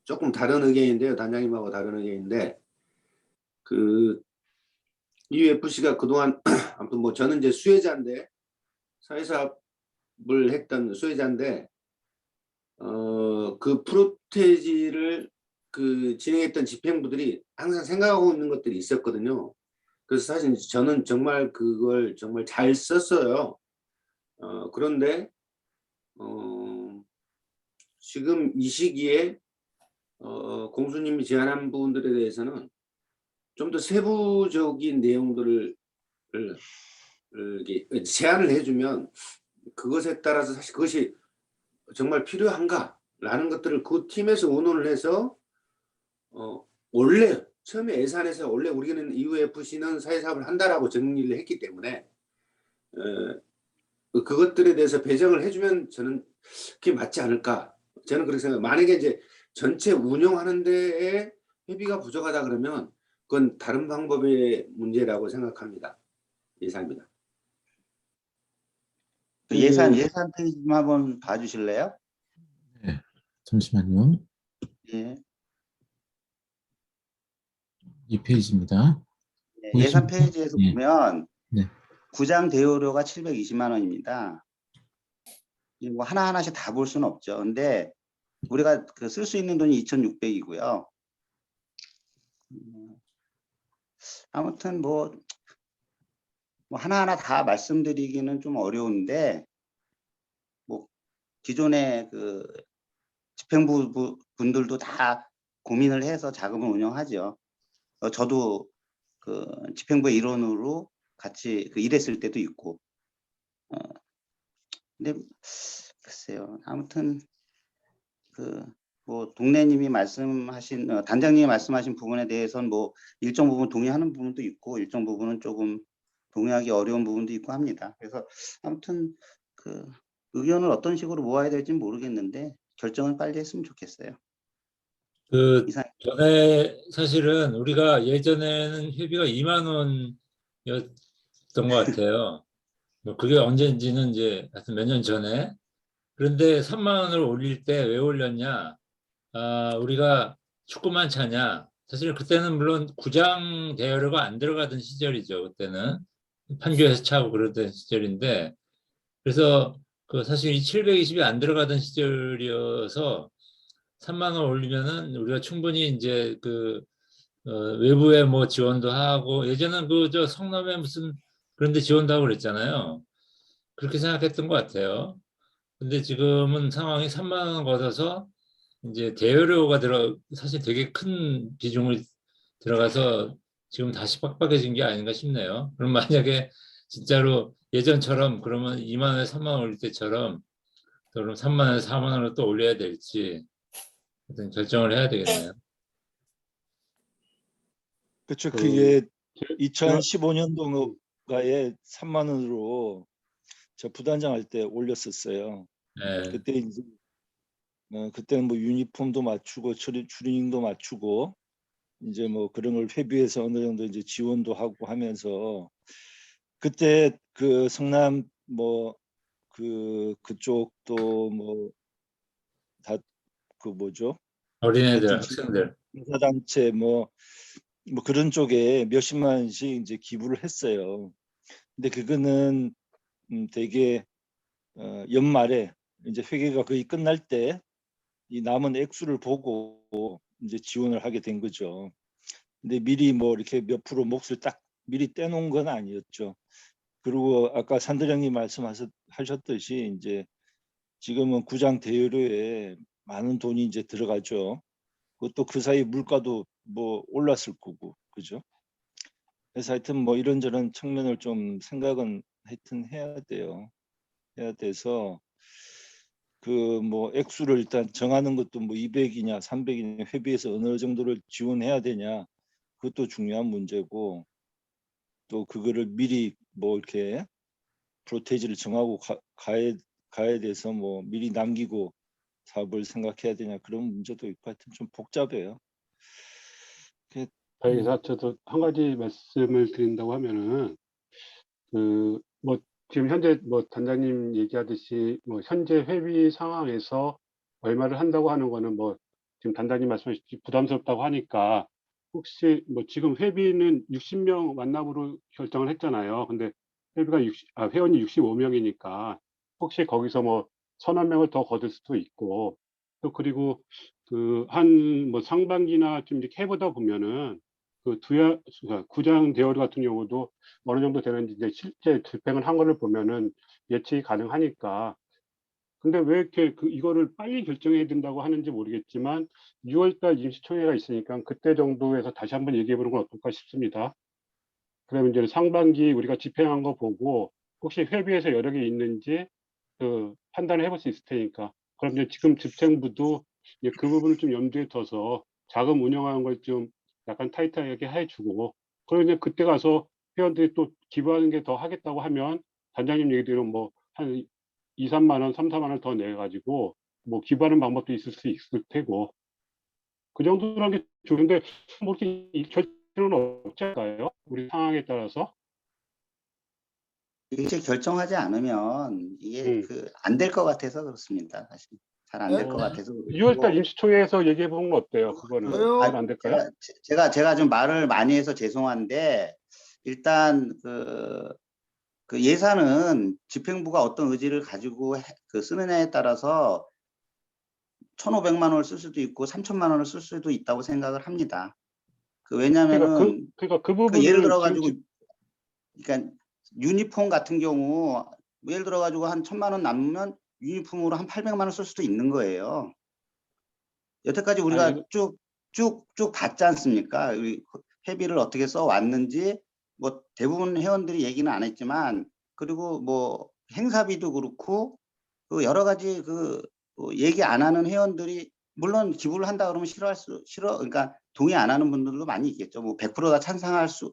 조금 다른 의견인데요. 단장님하고 다른 의견인데, UFC가 그동안 아무튼 뭐 저는 이제 수혜자인데, 사회사업을 했던 수혜자인데, 그 프로테지를 진행했던 집행부들이 항상 생각하고 있는 것들이 있었거든요. 그래서 사실 저는 정말 그걸 정말 잘 썼어요. 그런데 지금 이 시기에 공수님이 제안한 부분들에 대해서는 좀 더 세부적인 내용들을 이렇게 제안을 해주면 그것에 따라서 사실 그것이 정말 필요한가라는 것들을 그 팀에서 의논을 해서 원래 처음에 예산에서 원래 우리는 UFC는 사회사업을 한다라고 정리를 했기 때문에 그것들에 대해서 배정을 해주면 저는 그게 맞지 않을까. 저는 그렇게 생각해요. 만약에 이제 전체 운영하는 데에 회비가 부족하다 그러면 그건 다른 방법의 문제라고 생각합니다. 예산입니다. 예산 페이지 좀 한번 봐주실래요? 네, 잠시만요. 예. 이 페이지입니다. 네, 예산 페이지에서 예. 보면 네. 구장 대여료가 720만 원입니다. 뭐 하나하나씩 다 볼 수는 없죠. 근데 우리가 쓸 수 있는 돈이 2,600이고요. 아무튼 뭐 하나하나 다 말씀드리기는 좀 어려운데, 뭐 기존의 집행부 분들도 다 고민을 해서 자금을 운영하죠. 저도 집행부의 일원으로 같이 일했을 때도 있고. 근데 글쎄요. 아무튼 뭐 동래님이 말씀하신 단장님이 말씀하신 부분에 대해서는 뭐 일정 부분 동의하는 부분도 있고 일정 부분은 조금 동의하기 어려운 부분도 있고 합니다. 그래서 아무튼 의견을 어떤 식으로 모아야 될지 모르겠는데 결정을 빨리 했으면 좋겠어요. 전에 사실은 우리가 예전에는 회비가 2만 원이었던 것 같아요. 뭐 그게 언제인지는 이제 하여튼 몇 년 전에. 그런데 3만 원을 올릴 때 왜 올렸냐? 우리가 축구만 차냐? 사실 그때는 물론 구장 대여료가 안 들어가던 시절이죠. 그때는 판교에서 차고 그러던 시절인데, 그래서 사실 이 720이 안 들어가던 시절이어서 3만 원 올리면은 우리가 충분히 이제 외부에 뭐 지원도 하고, 예전엔 저 성남에 무슨 그런 데 지원도 하고 그랬잖아요. 그렇게 생각했던 것 같아요. 근데 지금은 상황이 3만 원 걷어서 이제 대여료가 사실 되게 큰 비중을 들어가서 지금 다시 빡빡해진 게 아닌가 싶네요. 그럼 만약에 진짜로 예전처럼 그러면 2만 원에 3만 원 올릴 때처럼 그럼 3만 원에 4만 원을 또 올려야 될지 어떤 결정을 해야 되겠네요. 그렇죠. 그게 2015년도가에 3만 원으로 저 부단장 할 때 올렸었어요. 네. 그때 이제 그때는 뭐 유니폼도 맞추고 추리닝도 맞추고 이제 뭐 그런 걸 회비에서 어느 정도 이제 지원도 하고 하면서 그때 그 성남 뭐 그쪽도 뭐 다 그 뭐죠? 어린애들, 학생들. 인사단체 뭐 그런 쪽에 몇십만 원씩 이제 기부를 했어요. 근데 그거는 되게 연말에 이제 회계가 거의 끝날 때 이 남은 액수를 보고 이제 지원을 하게 된 거죠. 근데 미리 뭐 이렇게 몇 프로 몫을 딱 미리 떼놓은 건 아니었죠. 그리고 아까 산드령님 말씀하셨듯이 이제 지금은 구장 대여료에 많은 돈이 이제 들어가죠. 그것도 그 사이 물가도 뭐 올랐을 거고, 그죠? 그래서 하여튼 뭐 이런저런 측면을 좀 생각은 하여튼 해야 돼요. 해야 돼서 그 뭐 액수를 일단 정하는 것도 뭐 200이냐 300이냐 회비에서 어느 정도를 지원해야 되냐 그것도 중요한 문제고 또 그거를 미리 뭐 이렇게 프로테이지를 정하고 가야 돼서 뭐 미리 남기고 사업을 생각해야 되냐 그런 문제도 있고 하여튼 좀 복잡해요. 여기서 저도 한 가지 말씀을 드린다고 하면은 뭐 지금 현재 뭐 단장님 얘기하듯이 뭐 현재 회비 상황에서 얼마를 한다고 하는 거는 뭐 지금 단장님 말씀하셨듯이 부담스럽다고 하니까 혹시 뭐 지금 회비는 60명 만남으로 결정을 했잖아요. 근데 회원이 65명이니까 혹시 거기서 뭐 서너 명을 더 거둘 수도 있고 또 그리고 뭐 상반기나 좀 이렇게 해보다 보면은 구장 대여료 같은 경우도 어느 정도 되는지 이제 실제 집행을 한 거를 보면은 예측이 가능하니까. 근데 왜 이렇게 이거를 빨리 결정해야 된다고 하는지 모르겠지만 6월달 임시총회가 있으니까 그때 정도에서 다시 한번 얘기해 보는 건 어떨까 싶습니다. 그러면 이제 상반기 우리가 집행한 거 보고 혹시 회비에서 여력이 있는지 판단을 해볼 수 있을 테니까. 그럼 이제 지금 집행부도 이제 그 부분을 좀 염두에 둬서 자금 운영하는 걸 좀 약간 타이트하게 해주고 그리고 이제 그때 가서 회원들이 또 기부하는 게 더 하겠다고 하면 단장님 얘기대로 뭐 한 2, 3만 원, 3, 4만 원 더 내가지고 뭐 기부하는 방법도 있을 수 있을 테고 그 정도라는 게 좋은데 뭐 이렇게 결정은 없지 않을까요? 우리 상황에 따라서. 일찍 결정하지 않으면 이게 안 될 것 같아서 그렇습니다. 사실 잘 안 될 것 같아서. 6월달 임시총회에서 얘기해 보는 건 어때요? 그거는 안 될까요? 제가 좀 말을 많이 해서 죄송한데 일단 그 예산은 집행부가 어떤 의지를 가지고 쓰느냐에 따라서 1,500만 원을 쓸 수도 있고 3,000만 원을 쓸 수도 있다고 생각을 합니다. 왜냐면은 그러니까 그 부분을 예를 들어 가지고 그러니까 유니폼 같은 경우 예를 들어 가지고 한 1,000만 원 남으면 유니폼으로 한 800만 원 쓸 수도 있는 거예요. 여태까지 우리가 쭉 봤지 않습니까? 회비를 어떻게 써 왔는지 뭐 대부분 회원들이 얘기는 안 했지만 그리고 뭐 행사비도 그렇고 여러 가지 얘기 안 하는 회원들이 물론 기부를 한다 그러면 그러니까 동의 안 하는 분들도 많이 있겠죠. 뭐 100%다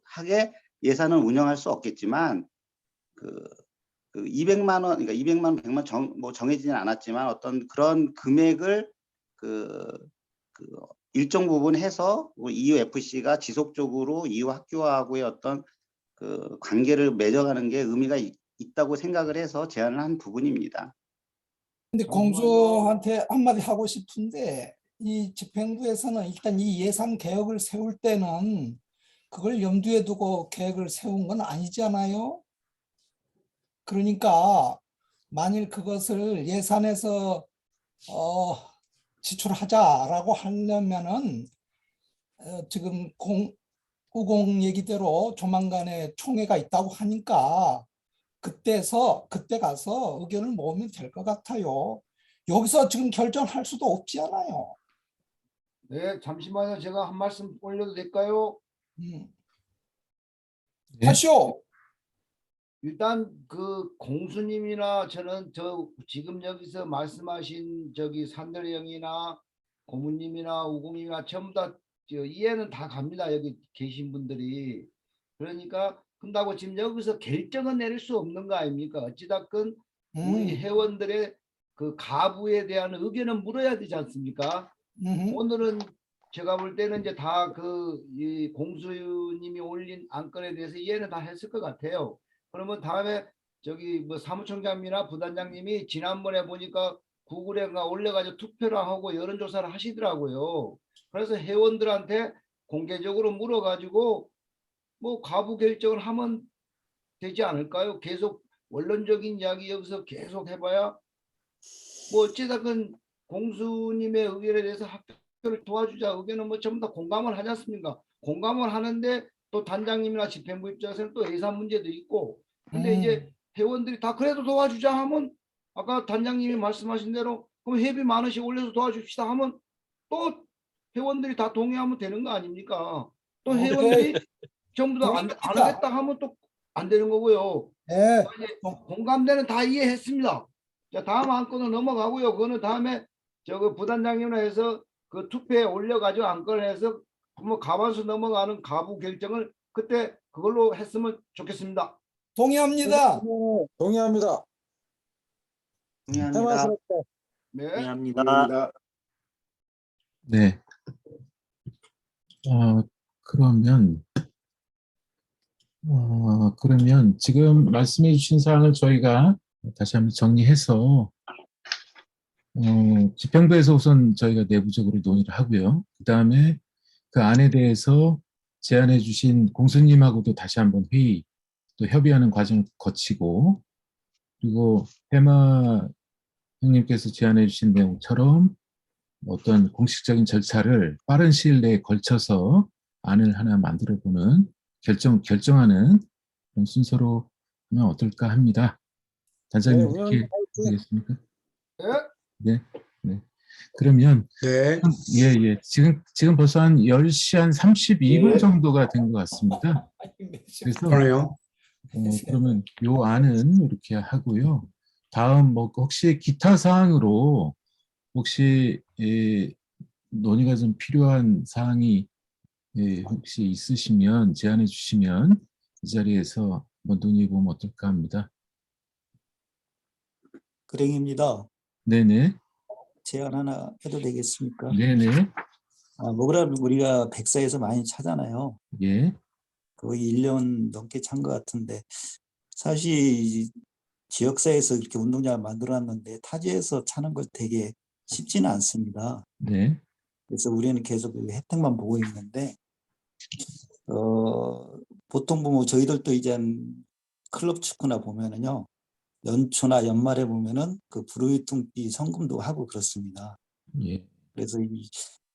하게 예산을 운영할 수 없겠지만 200만 원, 그러니까 200만 원, 100만 원 뭐 정해지진 않았지만 어떤 그런 금액을 일정 부분 해서 EUFC가 지속적으로 EU 학교하고의 어떤 관계를 맺어가는 게 의미가 있다고 생각을 해서 제안을 한 부분입니다. 근데 공주한테 한마디 하고 싶은데 이 집행부에서는 일단 이 예산 개혁을 세울 때는 그걸 염두에 두고 계획을 세운 건 아니잖아요. 그러니까 만일 그것을 예산에서 지출하자라고 하려면은 지금 우공 얘기대로 조만간에 총회가 있다고 하니까 그때 가서 의견을 모으면 될 것 같아요. 여기서 지금 결정할 수도 없지 않아요. 네, 잠시만요. 제가 한 말씀 올려도 될까요? 네. 하시오. 일단 그 공수님이나 저는 지금 여기서 말씀하신 저기 산들 형이나 고문님이나 우공님이나 전부 다 이해는 다 갑니다. 여기 계신 분들이. 그러니까 근다고 지금 여기서 결정은 내릴 수 없는 거 아닙니까? 어찌됐건 우리 회원들의 그 가부에 대한 의견은 물어야 되지 않습니까? 오늘은 제가 볼 때는 이제 다 이 공수님이 올린 안건에 대해서 이해는 다 했을 것 같아요. 그러면 다음에 저기 뭐 사무총장님이나 부단장님이 지난번에 보니까 구글에가 올려가지고 투표를 하고 여론조사를 하시더라고요. 그래서 회원들한테 공개적으로 물어가지고 뭐 가부 결정을 하면 되지 않을까요? 계속 원론적인 이야기 여기서 계속 해봐야 뭐 어찌됐건 공수님의 의견에 대해서 학교를 도와주자 의견은 뭐 전부 다 공감을 하지 않습니까? 공감을 하는데 또 단장님이나 집행부 입장에서는 또 예산 문제도 있고 근데 이제 회원들이 다 그래도 도와주자 하면 아까 단장님이 말씀하신 대로 그럼 회비 만 원씩 올려서 도와줍시다 하면 또 회원들이 다 동의하면 되는 거 아닙니까? 또 회원들이 전부 다 안 하겠다 하면 또 안 되는 거고요. 네. 공감대는 다 이해했습니다. 자, 다음 안건으로 넘어가고요. 그거는 다음에 저 부단장님으로 해서 그 투표에 올려가지고 안건을 해서 뭐 가반수 넘어가는 가부 결정을 그때 그걸로 했으면 좋겠습니다. 동의합니다. 동의합니다. 동의합니다. 네. 동의합니다. 네. 그러면 지금 말씀해 주신 사항을 저희가 다시 한번 정리해서 집행부에서 우선 저희가 내부적으로 논의를 하고요. 그 다음에 그 안에 대해서 제안해 주신 공수님하고도 다시 한번 회의, 또 협의하는 과정을 거치고 그리고 해마 형님께서 제안해 주신 내용처럼 어떤 공식적인 절차를 빠른 시일 내에 걸쳐서 안을 하나 만들어보는 결정하는 그런 순서로 하면 어떨까 합니다. 단장님 어떻게 되겠습니까? 네, 네. 그러면 예. 지금 벌써 한 10시 한 32분 정도가 된 것 같습니다. 그래서 그러면 요 안은 이렇게 하고요. 다음 뭐 혹시 기타 사항으로 혹시 논의가 좀 필요한 사항이 혹시 있으시면 제안해 주시면 이 자리에서 한번 논의해 보면 어떨까 합니다. 그랭입니다. 네네. 제안 하나 해도 되겠습니까? 네네. 뭐그라면 우리가 백사에서 많이 차잖아요. 예. 거의 1년 넘게 찬 것 같은데 사실 지역사회에서 이렇게 운동장을 만들어놨는데 타지에서 차는 걸 되게 쉽지는 않습니다. 네. 그래서 우리는 계속 그 혜택만 보고 있는데 보통 보면 저희들도 이제 클럽 축구나 보면은요 연초나 연말에 보면은 그 불우이웃비 성금도 하고 그렇습니다. 예. 그래서 이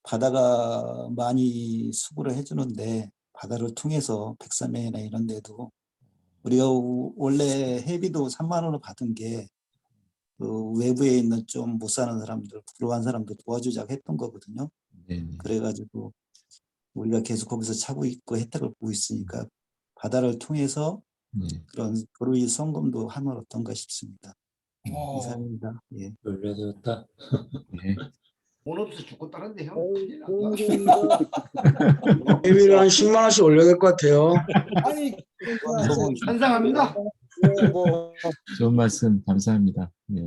바다가 많이 수고를 해주는데 바다를 통해서 백사면이나 이런 데도 우리가 원래 회비도 3만 원을 받은 게 그 외부에 있는 좀 못 사는 사람들, 불우한 사람들 도와주자고 했던 거거든요. 그래가지고 우리가 계속 거기서 차고 있고 혜택을 보고 있으니까 바다를 통해서 그런 불우이 성금도 하면 어떤가 싶습니다. 이상입니다. 예. 놀려줬다. 예. 돈 없어 죽겠다는데 형. 회비를 한 10만 원씩 올려야 될 것 같아요. 아니 찬성합니다. 좋은 말씀 감사합니다. 예.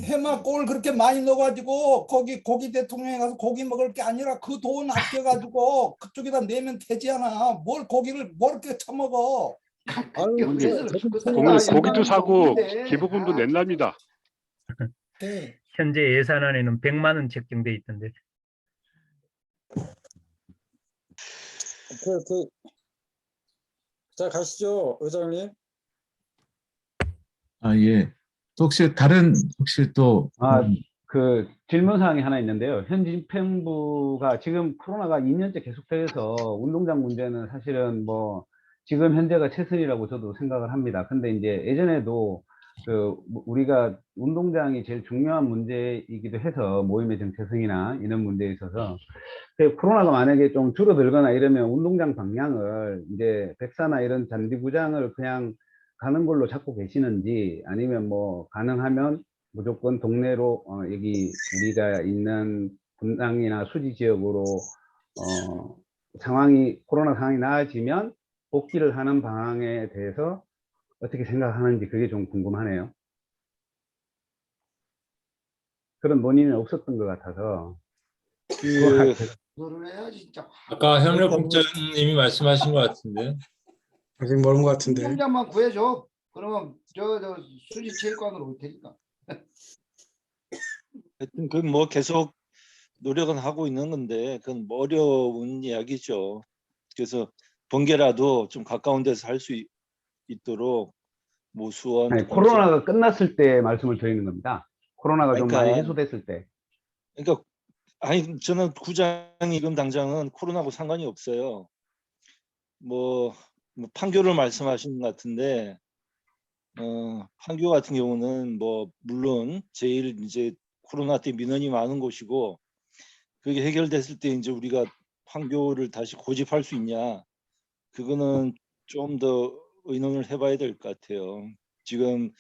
해마 골 그렇게 많이 넣어가지고 거기 고기 대통령에 가서 고기 먹을 게 아니라 그 돈 아껴가지고 그쪽에다 내면 되지 않아. 뭘 고기를 뭘 이렇게 처먹어. 고기도 사고 기부금도 낸답니다. 현재 예산안에는 100만 원 책정돼 있던데. 자, 가시죠, 의장님. 예. 또 혹시 다른 또 그 질문 사항이 하나 있는데요. 현 집행부가 지금 코로나가 2년째 계속돼서 운동장 문제는 사실은 뭐 지금 현재가 최선이라고 저도 생각을 합니다. 근데 이제 예전에도 우리가 운동장이 제일 중요한 문제이기도 해서 모임의 정체성이나 이런 문제에 있어서 코로나가 만약에 좀 줄어들거나 이러면 운동장 방향을 이제 백사나 이런 잔디구장을 그냥 가는 걸로 잡고 계시는지 아니면 뭐 가능하면 무조건 동네로 여기 우리가 있는 분당이나 수지 지역으로 코로나 상황이 나아지면 복귀를 하는 방향에 대해서 어떻게 생각하는지 그게 좀 궁금하네요. 그런 논의는 없었던 것 같아서. 아까 협력국장님이 말씀하신 것 같은데. 아직 모르는 것 같은데. 운동장만 구해줘. 그러면 저 수지체육관으로 올 테니까. 하여튼 그 뭐 계속 노력은 하고 있는 건데 그건 뭐 어려운 이야기죠. 그래서 번개라도 좀 가까운 데서 할 수 있도록 뭐 수원 아니, 코로나가 끝났을 때 말씀을 드리는 겁니다. 코로나가 좀 많이 해소됐을 때. 그러니까 아니 저는 구장이 지금 당장은 코로나하고 상관이 없어요. 뭐 판교를 말씀하시는 것 같은데 판교 같은 경우는 뭐 물론 제일 이제 코로나 때 민원이 많은 곳이고 그게 해결됐을 때 이제 우리가 판교를 다시 고집할 수 있냐 그거는 좀 더 의논을 해봐야 될 것 같아요. 지금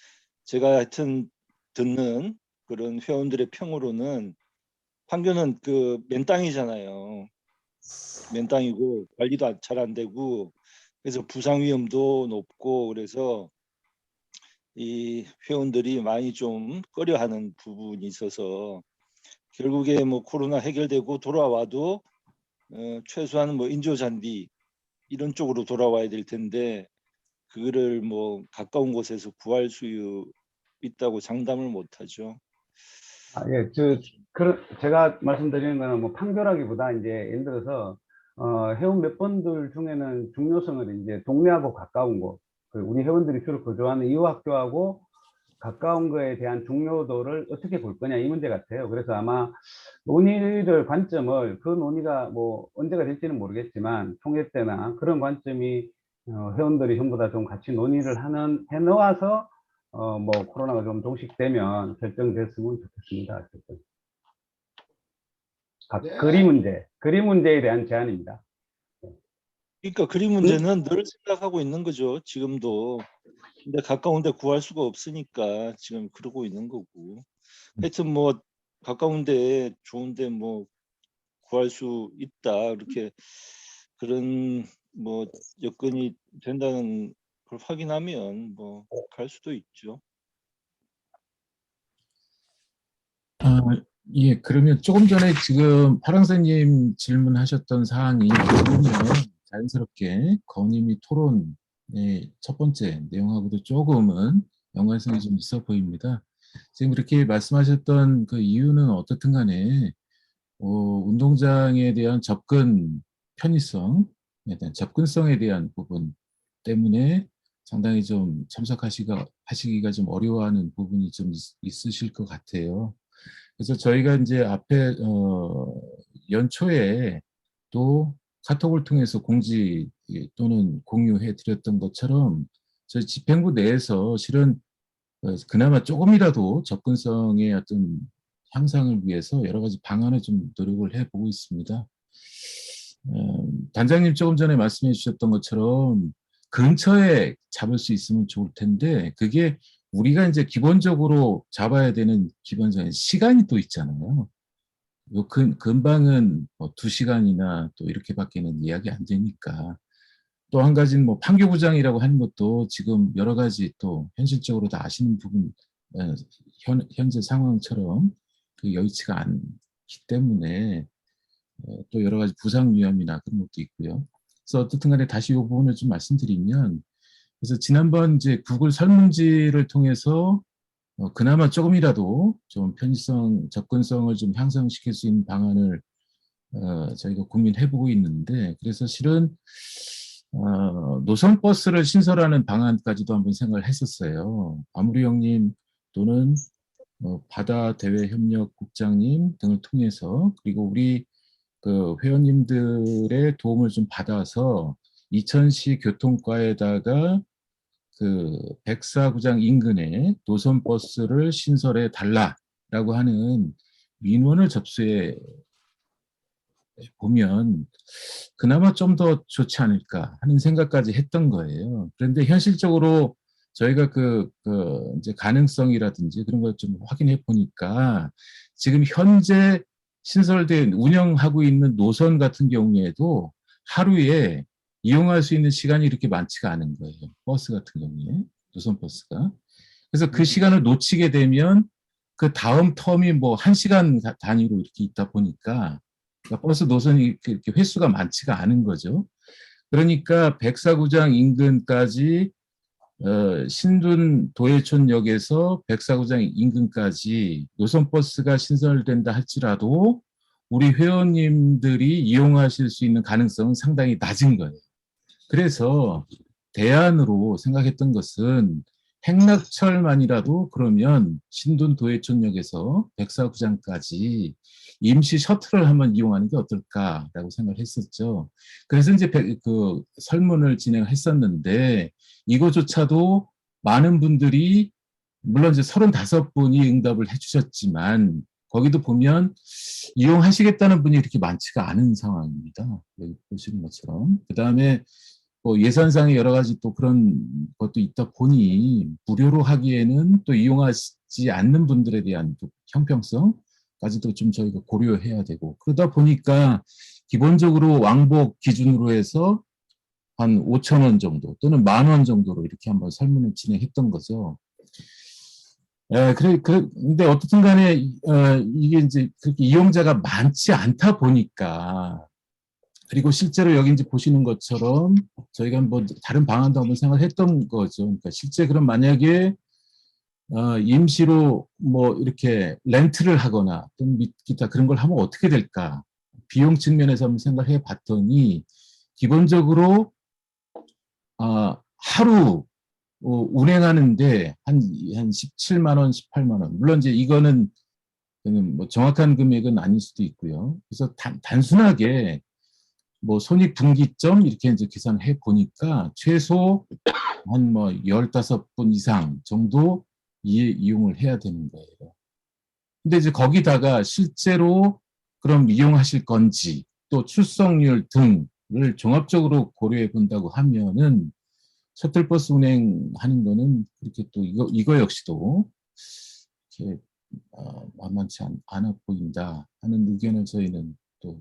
제가 하여튼 듣는 그런 회원들의 평으로는 판교는 그 맨 땅이잖아요. 맨 땅이고 관리도 잘 안 되고 그래서 부상 위험도 높고 그래서 이 회원들이 많이 좀 꺼려하는 부분이 있어서 결국에 뭐 코로나 해결되고 돌아와도 최소한 뭐 인조잔디 이런 쪽으로 돌아와야 될 텐데 그거를 뭐 가까운 곳에서 구할 수 있다고 장담을 못하죠. 예, 제가 말씀드리는 거는 뭐 판교라기보다 이제 예를 들어서 회원 몇 분들 중에는 중요성을 이제 동네하고 가까운 곳, 우리 회원들이 주로 거주하는 이화학교하고 가까운 거에 대한 중요도를 어떻게 볼 거냐 이 문제 같아요. 그래서 아마 관점을 그 논의가 뭐 언제가 될지는 모르겠지만 총회 때나 그런 관점이 회원들이 전부 다 좀 같이 논의를 해놓아서 뭐 코로나가 좀 종식되면 결정됐으면 좋겠습니다. 네. 그림 문제에 대한 제안입니다. 그러니까 그림 문제는 늘 생각하고 있는 거죠. 지금도. 근데 가까운 데 구할 수가 없으니까 지금 그러고 있는 거고. 하여튼 뭐 가까운 데 좋은데 뭐 구할 수 있다. 이렇게 그런 뭐 여건이 된다는 걸 확인하면 뭐 갈 수도 있죠. 예, 그러면 조금 전에 지금 파랑새님 질문하셨던 사항이 보면 자연스럽게 건의미 토론의 첫 번째 내용하고도 조금은 연관성이 좀 있어 보입니다. 지금 그렇게 말씀하셨던 그 이유는 어떻든 간에 운동장에 대한 접근성에 대한 부분 때문에 상당히 좀 하시기가 좀 어려워하는 부분이 좀 있으실 것 같아요. 그래서 저희가 이제 앞에 연초에 또 카톡을 통해서 공지 또는 공유해 드렸던 것처럼 저희 집행부 내에서 실은 그나마 조금이라도 접근성의 어떤 향상을 위해서 여러 가지 방안을 좀 노력을 해보고 있습니다. 단장님 조금 전에 말씀해 주셨던 것처럼 근처에 잡을 수 있으면 좋을 텐데 그게 우리가 이제 기본적으로 잡아야 되는 기본적인 시간이 또 있잖아요. 금방은 뭐 2시간이나 또 이렇게밖에는 이야기 안 되니까. 또 한 가지는 뭐 판교구장이라고 하는 것도 지금 여러 가지 또 현실적으로 다 아시는 부분, 현재 상황처럼 그 여의치가 않기 때문에 또 여러 가지 부상 위험이나 그런 것도 있고요. 그래서 어떻든 간에 다시 이 부분을 좀 말씀드리면, 그래서 지난번 이제 구글 설문지를 통해서 그나마 조금이라도 좀 편의성, 접근성을 좀 향상시킬 수 있는 방안을 저희가 고민해보고 있는데, 그래서 실은 노선버스를 신설하는 방안까지도 한번 생각을 했었어요. 아무리 형님 또는 바다대외협력국장님 등을 통해서, 그리고 우리 그 회원님들의 도움을 좀 받아서 이천시 교통과에다가 그 백사구장 인근에 노선버스를 신설해 달라라고 하는 민원을 접수해 보면 그나마 좀 더 좋지 않을까 하는 생각까지 했던 거예요. 그런데 현실적으로 저희가 이제 가능성이라든지 그런 걸 좀 확인해 보니까 지금 현재 신설된 운영하고 있는 노선 같은 경우에도 하루에 이용할 수 있는 시간이 이렇게 많지가 않은 거예요. 버스 같은 경우에, 노선 버스가. 그래서 그 시간을 놓치게 되면 그 다음 텀이 뭐 1시간 단위로 이렇게 있다 보니까 그러니까 버스 노선이 이렇게 횟수가 많지가 않은 거죠. 그러니까 백사구장 인근까지 신둔 도예촌역에서 백사구장 인근까지 노선버스가 신설된다 할지라도 우리 회원님들이 이용하실 수 있는 가능성은 상당히 낮은 거예요. 그래서 대안으로 생각했던 것은 행락철만이라도 그러면 신둔 도예촌역에서 백사구장까지 임시 셔틀을 한번 이용하는 게 어떨까라고 생각을 했었죠. 그래서 이제 그 설문을 진행했었는데 이거조차도 많은 분들이 물론 이제 35분이 응답을 해주셨지만 거기도 보면 이용하시겠다는 분이 그렇게 많지가 않은 상황입니다. 여기 보시는 것처럼. 그 다음에 뭐 예산상의 여러 가지 또 그런 것도 있다 보니 무료로 하기에는 또 이용하지 않는 분들에 대한 또 형평성까지도 좀 저희가 고려해야 되고 그러다 보니까 기본적으로 왕복 기준으로 해서 한 5,000원 정도 또는 10,000원 정도로 이렇게 한번 설문을 진행했던 거죠. 근데 어떻든 간에 이게 이제 그렇게 이용자가 많지 않다 보니까 그리고 실제로 여기 이제 보시는 것처럼 저희가 뭐 다른 방안도 한번 생각했던 거죠. 그러니까 실제 그럼 만약에 임시로 뭐 이렇게 렌트를 하거나 또는 기타 그런 걸 하면 어떻게 될까? 비용 측면에서 한번 생각해 봤더니 기본적으로 하루 운행하는데 한 17만 원, 18만 원. 물론 이제 이거는 뭐 정확한 금액은 아닐 수도 있고요. 그래서 단순하게 뭐 손익분기점 이렇게 이제 계산해 보니까 최소 한 뭐 15분 이상 정도 이용을 해야 되는 거예요. 근데 이제 거기다가 실제로 그럼 이용하실 건지 또 출석률 등을 종합적으로 고려해 본다고 하면은 셔틀버스 운행하는 거는 그렇게 또 이거 역시도 이렇게 만만치 않아 보인다 하는 의견을 저희는 또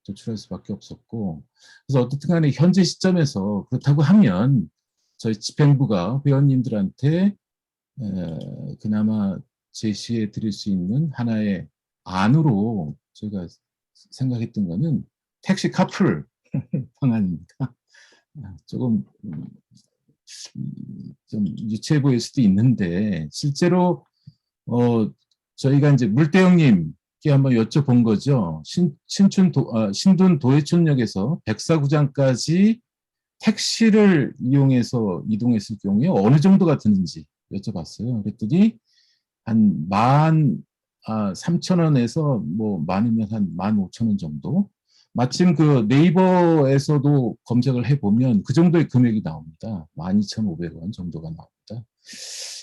도출할 수밖에 없었고 그래서 어떻든 간에 현재 시점에서 그렇다고 하면 저희 집행부가 회원님들한테 그나마 제시해 드릴 수 있는 하나의 안으로 저희가 생각했던 거는 택시 카풀 방안입니다. 조금 좀 유치해 보일 수도 있는데 실제로 저희가 이제 물대형님께 한번 여쭤본 거죠. 신둔 도예촌역에서 백사구장까지 택시를 이용해서 이동했을 경우에 어느 정도가 드는지 여쭤봤어요. 그랬더니 한 13,000원에서 뭐 많으면 한 15,000원 정도. 마침 그 네이버에서도 검색을 해보면 그 정도의 금액이 나옵니다. 12,500원 정도가 나옵니다.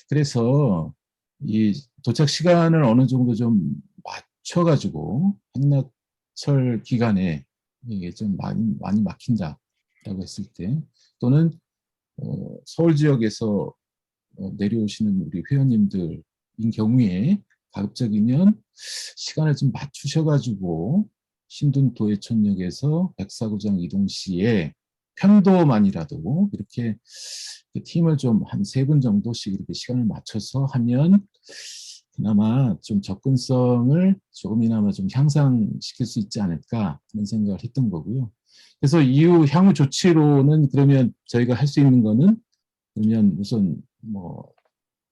그래서 이 도착 시간을 어느 정도 좀 맞춰가지고 행락철 기간에 이게 좀 많이 막힌다라고 했을 때 또는 서울 지역에서 내려오시는 우리 회원님들인 경우에 가급적이면 시간을 좀 맞추셔가지고 신둔 도예촌역에서 백사구장 이동 시에 편도만이라도 이렇게 팀을 좀 한 3분 정도씩 이렇게 시간을 맞춰서 하면 그나마 좀 접근성을 조금이나마 좀 향상시킬 수 있지 않을까 하는 생각을 했던 거고요. 그래서 이후 향후 조치로는 그러면 저희가 할 수 있는 거는 그러면 우선 뭐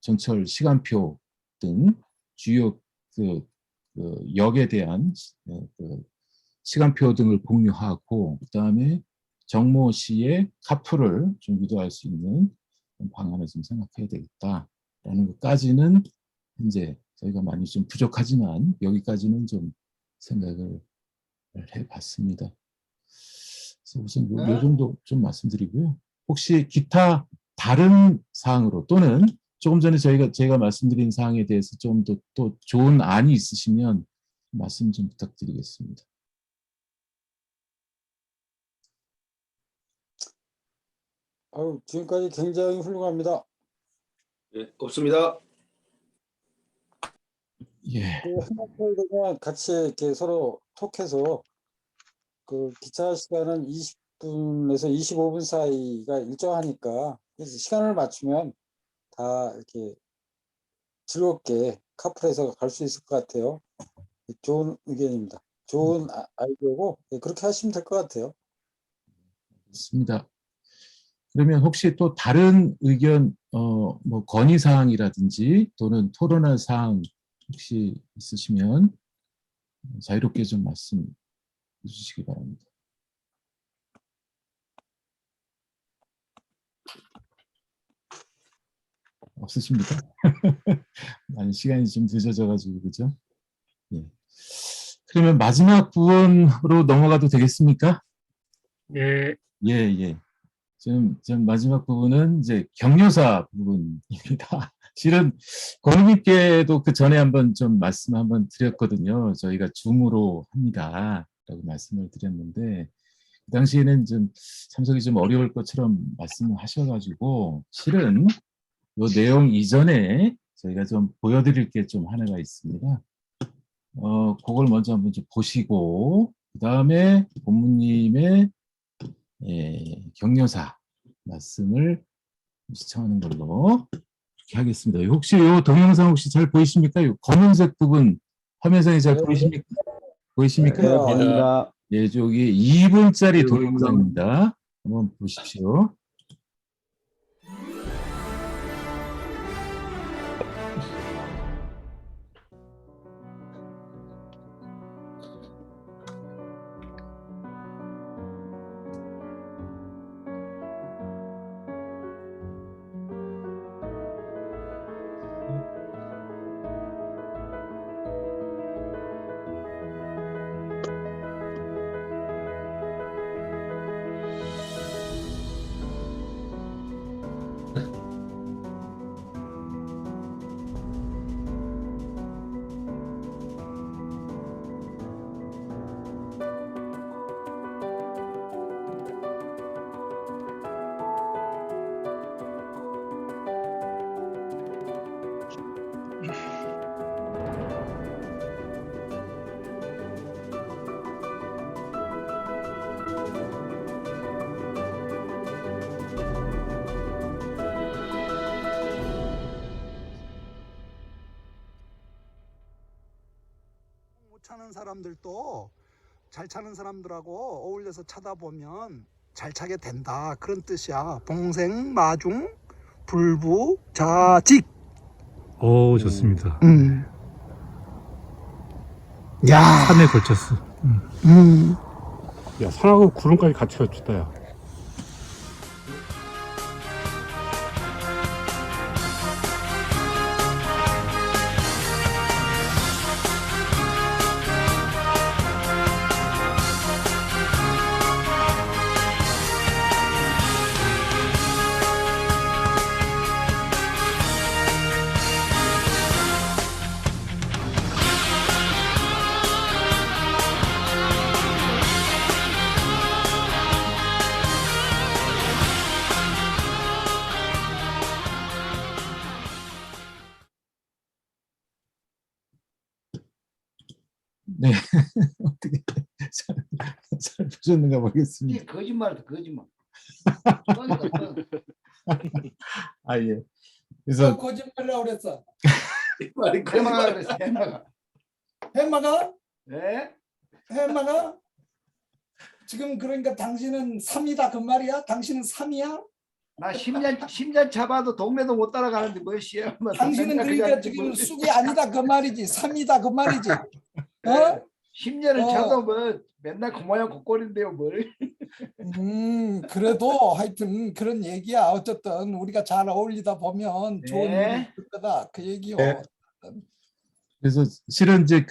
전철 시간표 등 주요 그 역에 대한 시간표 등을 공유하고 그다음에 정모 시에 카풀을 좀 유도할 수 있는 방안을 좀 생각해야 되겠다라는 것까지는 현재 저희가 많이 좀 부족하지만 여기까지는 좀 생각을 해봤습니다. 그래서 우선 요 정도 좀 말씀드리고요. 혹시 기타 다른 사항으로 또는 조금 전에 제가 말씀드린 사항에 대해서 좀 더 또 좋은 안이 있으시면 말씀 좀 부탁드리겠습니다. 지금까지 굉장히 훌륭합니다. 예, 없습니다. 예. 그 행복회의는 같이 이렇게 서로 톡해서 그 기차 시간은 20분에서 25분 사이가 일정하니까 그래서 시간을 맞추면 다 이렇게 즐겁게 카풀해서 갈 수 있을 것 같아요. 좋은 의견입니다. 좋은 아이디어고 그렇게 하시면 될 것 같아요. 좋습니다. 그러면 혹시 또 다른 의견, 뭐 건의사항이라든지 또는 토론할 사항 혹시 있으시면 자유롭게 좀 말씀해 주시기 바랍니다. 없으십니까? 아니, 시간이 좀 늦어져가지고, 그죠? 예. 그러면 마지막 부분으로 넘어가도 되겠습니까? 예. 예, 예. 지금 마지막 부분은 이제 격려사 부분입니다. 실은 고객님께도 그 전에 한번 좀 말씀 한번 드렸거든요. 저희가 줌으로 합니다. 라고 말씀을 드렸는데, 그 당시에는 좀 참석이 좀 어려울 것처럼 말씀을 하셔가지고, 실은 이 내용 이전에 저희가 좀 보여드릴 게 좀 하나가 있습니다. 그걸 먼저 한번 좀 보시고, 그 다음에 본무님의 격려사 말씀을 시청하는 걸로 이렇게 하겠습니다. 혹시 이 동영상 혹시 잘 보이십니까? 이 검은색 부분 화면상에 잘 보이십니까? 보이십니까? 네, 보입니다. 예, 저기 2분짜리 동영상입니다. 한번 보십시오. 못 차는 사람들도 잘 차는 사람들하고 어울려서 차다 보면 잘 차게 된다, 그런 뜻이야. 봉생 마중 불부 자직. 오, 좋습니다. 야, 산에 걸쳤어. 야, 산하고 구름까지 같이 갖췄다, 야. 네. 어떻게 잘 보셨는가 모르겠습니다. 이게 거짓말이다, 거짓말. 아, 예. 그래서 거짓말이라고 그랬어. 말이 해마가 그랬어, 해마가. 해마가? 네? 해마가? 지금 그러니까 당신은 3이다 그 말이야? 당신은 3이야? 나 10년 차봐도 동네도 못 따라가는데 뭐 씨야. 당신은 그러니까 지금 쑥이 아니다 그 말이지. 3이다 그 말이지. 어? 10년을 차도 뭐 맨날 그 모양 그 꼴인데요 뭘. 그래도 하여튼 그런 얘기야. 어쨌든 우리가 잘 어울리다 보면 좋은 네. 일이 있을 거다 그 얘기요. 네. 그래서 실은 이제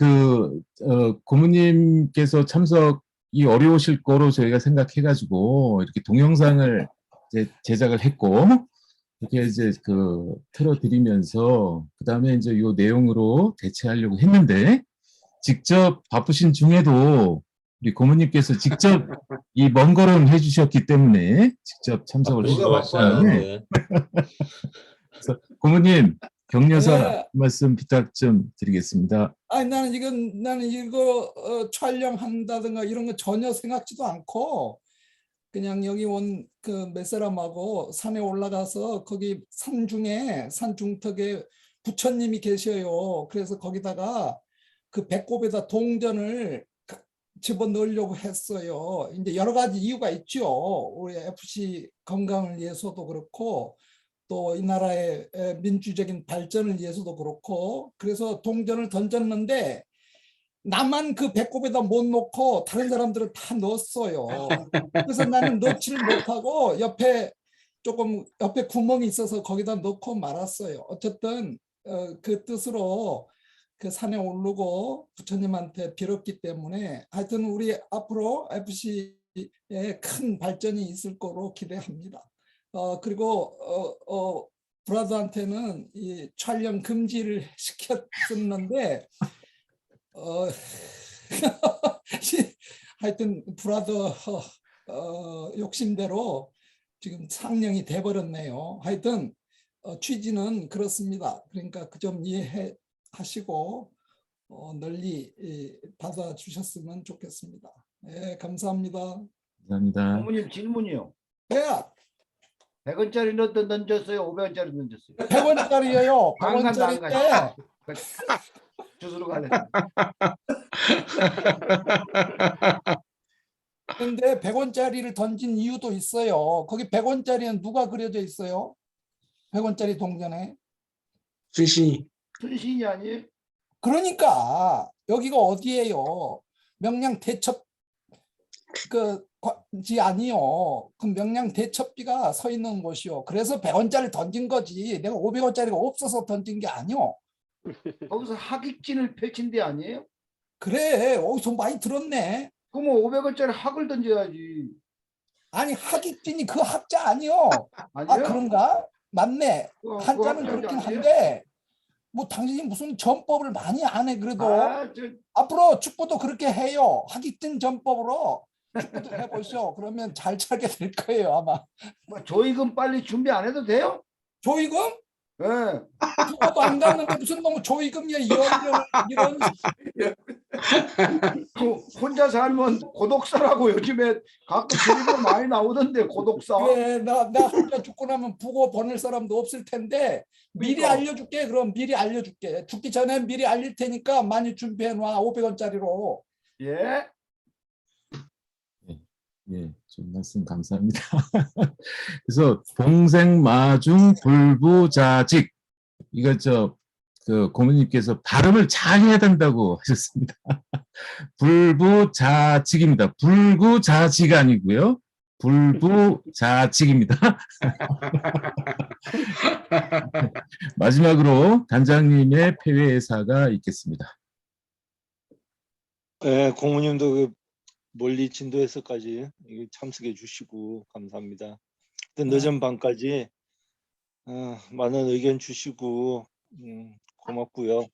고모님께서 참석이 어려우실 거로 저희가 생각해가지고 이렇게 동영상을 이제 제작을 했고, 이렇게 이제 틀어드리면서 그다음에 이제 요 내용으로 대체하려고 했는데 직접 바쁘신 중에도 우리 고모님께서 직접 이 먼 걸음 해주셨기 때문에 직접 참석을 해주셨는데 그래서 고모님 격려사 네. 말씀 부탁 좀 드리겠습니다. 아니 나는 이거 촬영한다든가 이런 거 전혀 생각지도 않고 그냥 여기 온 그 몇 사람하고 산에 올라가서 거기 산 중턱에 부처님이 계셔요. 그래서 거기다가 그 배꼽에다 동전을 집어넣으려고 했어요. 이제 여러 가지 이유가 있죠. 우리 FC 건강을 위해서도 그렇고 또 이 나라의 민주적인 발전을 위해서도 그렇고 그래서 동전을 던졌는데 나만 그 배꼽에다 못 넣고 다른 사람들은 다 넣었어요. 그래서 나는 넣지를 못하고 옆에 구멍이 있어서 거기다 넣고 말았어요. 어쨌든 그 뜻으로 그 산에 오르고 부처님한테 빌었기 때문에 하여튼 우리 앞으로 FC에 큰 발전이 있을 거로 기대합니다. 그리고 브라더한테는 이 촬영 금지를 시켰었는데 하여튼 브라더 욕심대로 지금 상령이 돼버렸네요. 하여튼 취지는 그렇습니다. 그러니까 그 점 이해하시고 널리 받아주셨으면 좋겠습니다. 네, 감사합니다. 감사합니다. 부모님 질문이요. 네. 100원짜리 던졌어요? 500원짜리 던졌어요? 100원짜리예요. 안 간다, 안 100원짜리인데 주스로 가네. 근데 100원짜리를 던진 이유도 있어요. 거기 100원짜리는 누가 그려져 있어요? 100원짜리 동전에. 순신이 아니에요? 그러니까 여기가 어디예요? 명량 대첩 지 아니요. 그 명량 대첩비가 서 있는 곳이요. 그래서 100원짜리 던진 거지. 내가 500원짜리가 없어서 던진 게 아니요. 거기서 학익진을 펼친 데 아니에요? 그래. 돈 많이 들었네. 그러면 500원짜리 학을 던져야지. 아니 학익진이 그 학자 아니요. 아니에요? 그런가? 맞네. 한자는 학자 그렇긴 아니에요? 한데 뭐 당신이 무슨 전법을 많이 안 해. 그래도 앞으로 축구도 그렇게 해요. 학익진 전법으로 축구도 해보시오. 그러면 잘 차게 될 거예요 아마. 뭐 조이금 빨리 준비 안 해도 돼요? 조이금? 네. 그것도 안 갔는데 무슨 뭐 조이금이야 이런 혼자 살면 고독사라고 요즘에 가끔 드립으로 많이 나오던데 고독사. 그래 나 혼자 죽고 나면 부고 보낼 사람도 없을 텐데 미리 그러니까. 알려줄게. 그럼 미리 알려줄게. 죽기 전에 미리 알릴 테니까 많이 준비해 놔. 500원짜리로. 예. 예, 좀 말씀 감사합니다. 그래서 동생마중 불부자직 이거 그 고모님께서 발음을 잘 해야 된다고 하셨습니다. 불부자직입니다. 불구자직 아니고요. 불부자직입니다. 마지막으로 단장님의 폐회사가 있겠습니다. 네, 고모님도 멀리 진도에서까지 참석해 주시고 감사합니다. 늦은 밤까지 많은 의견 주시고 고맙고요.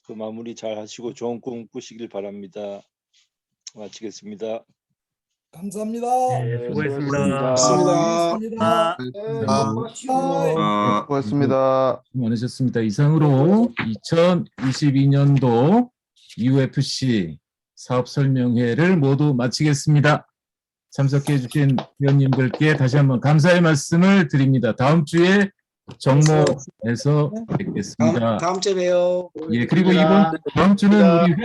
그 마무리 잘 하시고 좋은 꿈 꾸시길 바랍니다. 마치겠습니다. 감사합니다. 네, 수고했습니다. 수고하셨습니다. 고맙습니다. 수고 많으셨습니다. 이상으로 2022년도 UFC 사업설명회를 모두 마치겠습니다. 참석해 주신 위원님들께 다시 한번 감사의 말씀을 드립니다. 다음 주에 정모에서 뵙겠습니다. 다음 주에 봬요. 예, 그리고 다음 주는 우리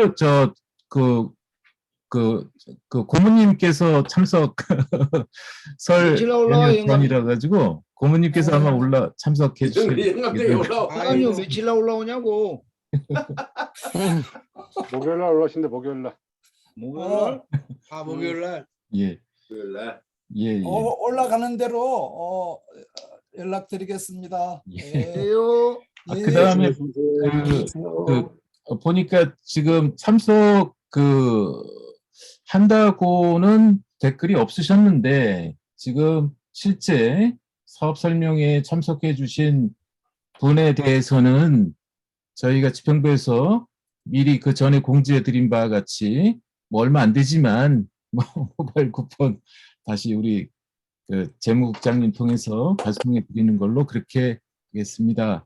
고모님께서 참석 설 연휴전이라 가지고 고모님께서 아마 참석해 주실 아니요, 며칠 날 올라오냐고. 목요일 날 올라오신대 목요일 날. 목요일? 목요일 날. 예. 목요일 날. 예. 올라가는 대로 연락드리겠습니다. 예요. 그다음에 보니까 지금 참석 한다고는 댓글이 없으셨는데 지금 실제 사업 설명회에 참석해 주신 분에 대해서는 저희가 지평부에서 미리 그 전에 공지해 드린 바와 같이 뭐 얼마 안 되지만 뭐 모바일 쿠폰 다시 우리 그 재무국장님 통해서 발송해 드리는 걸로 그렇게 하겠습니다.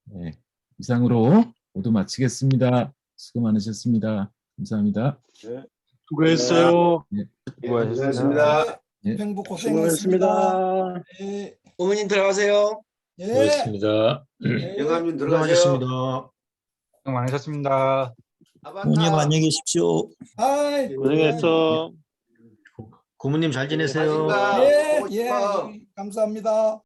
네, 이상으로 모두 마치겠습니다. 수고 많으셨습니다. 감사합니다. 네. 수고했어요. 네. 수고하셨습니다. 네. 팽부 고생했습니다. 네. 고모님 들어가세요. 예. 고맙습니다. 영감님 들어가세요. 수고 많으셨습니다. 부모님 안녕히 계십시오. 아이, 고생했어. 고모님 잘 지내세요. 예, 예, 감사합니다.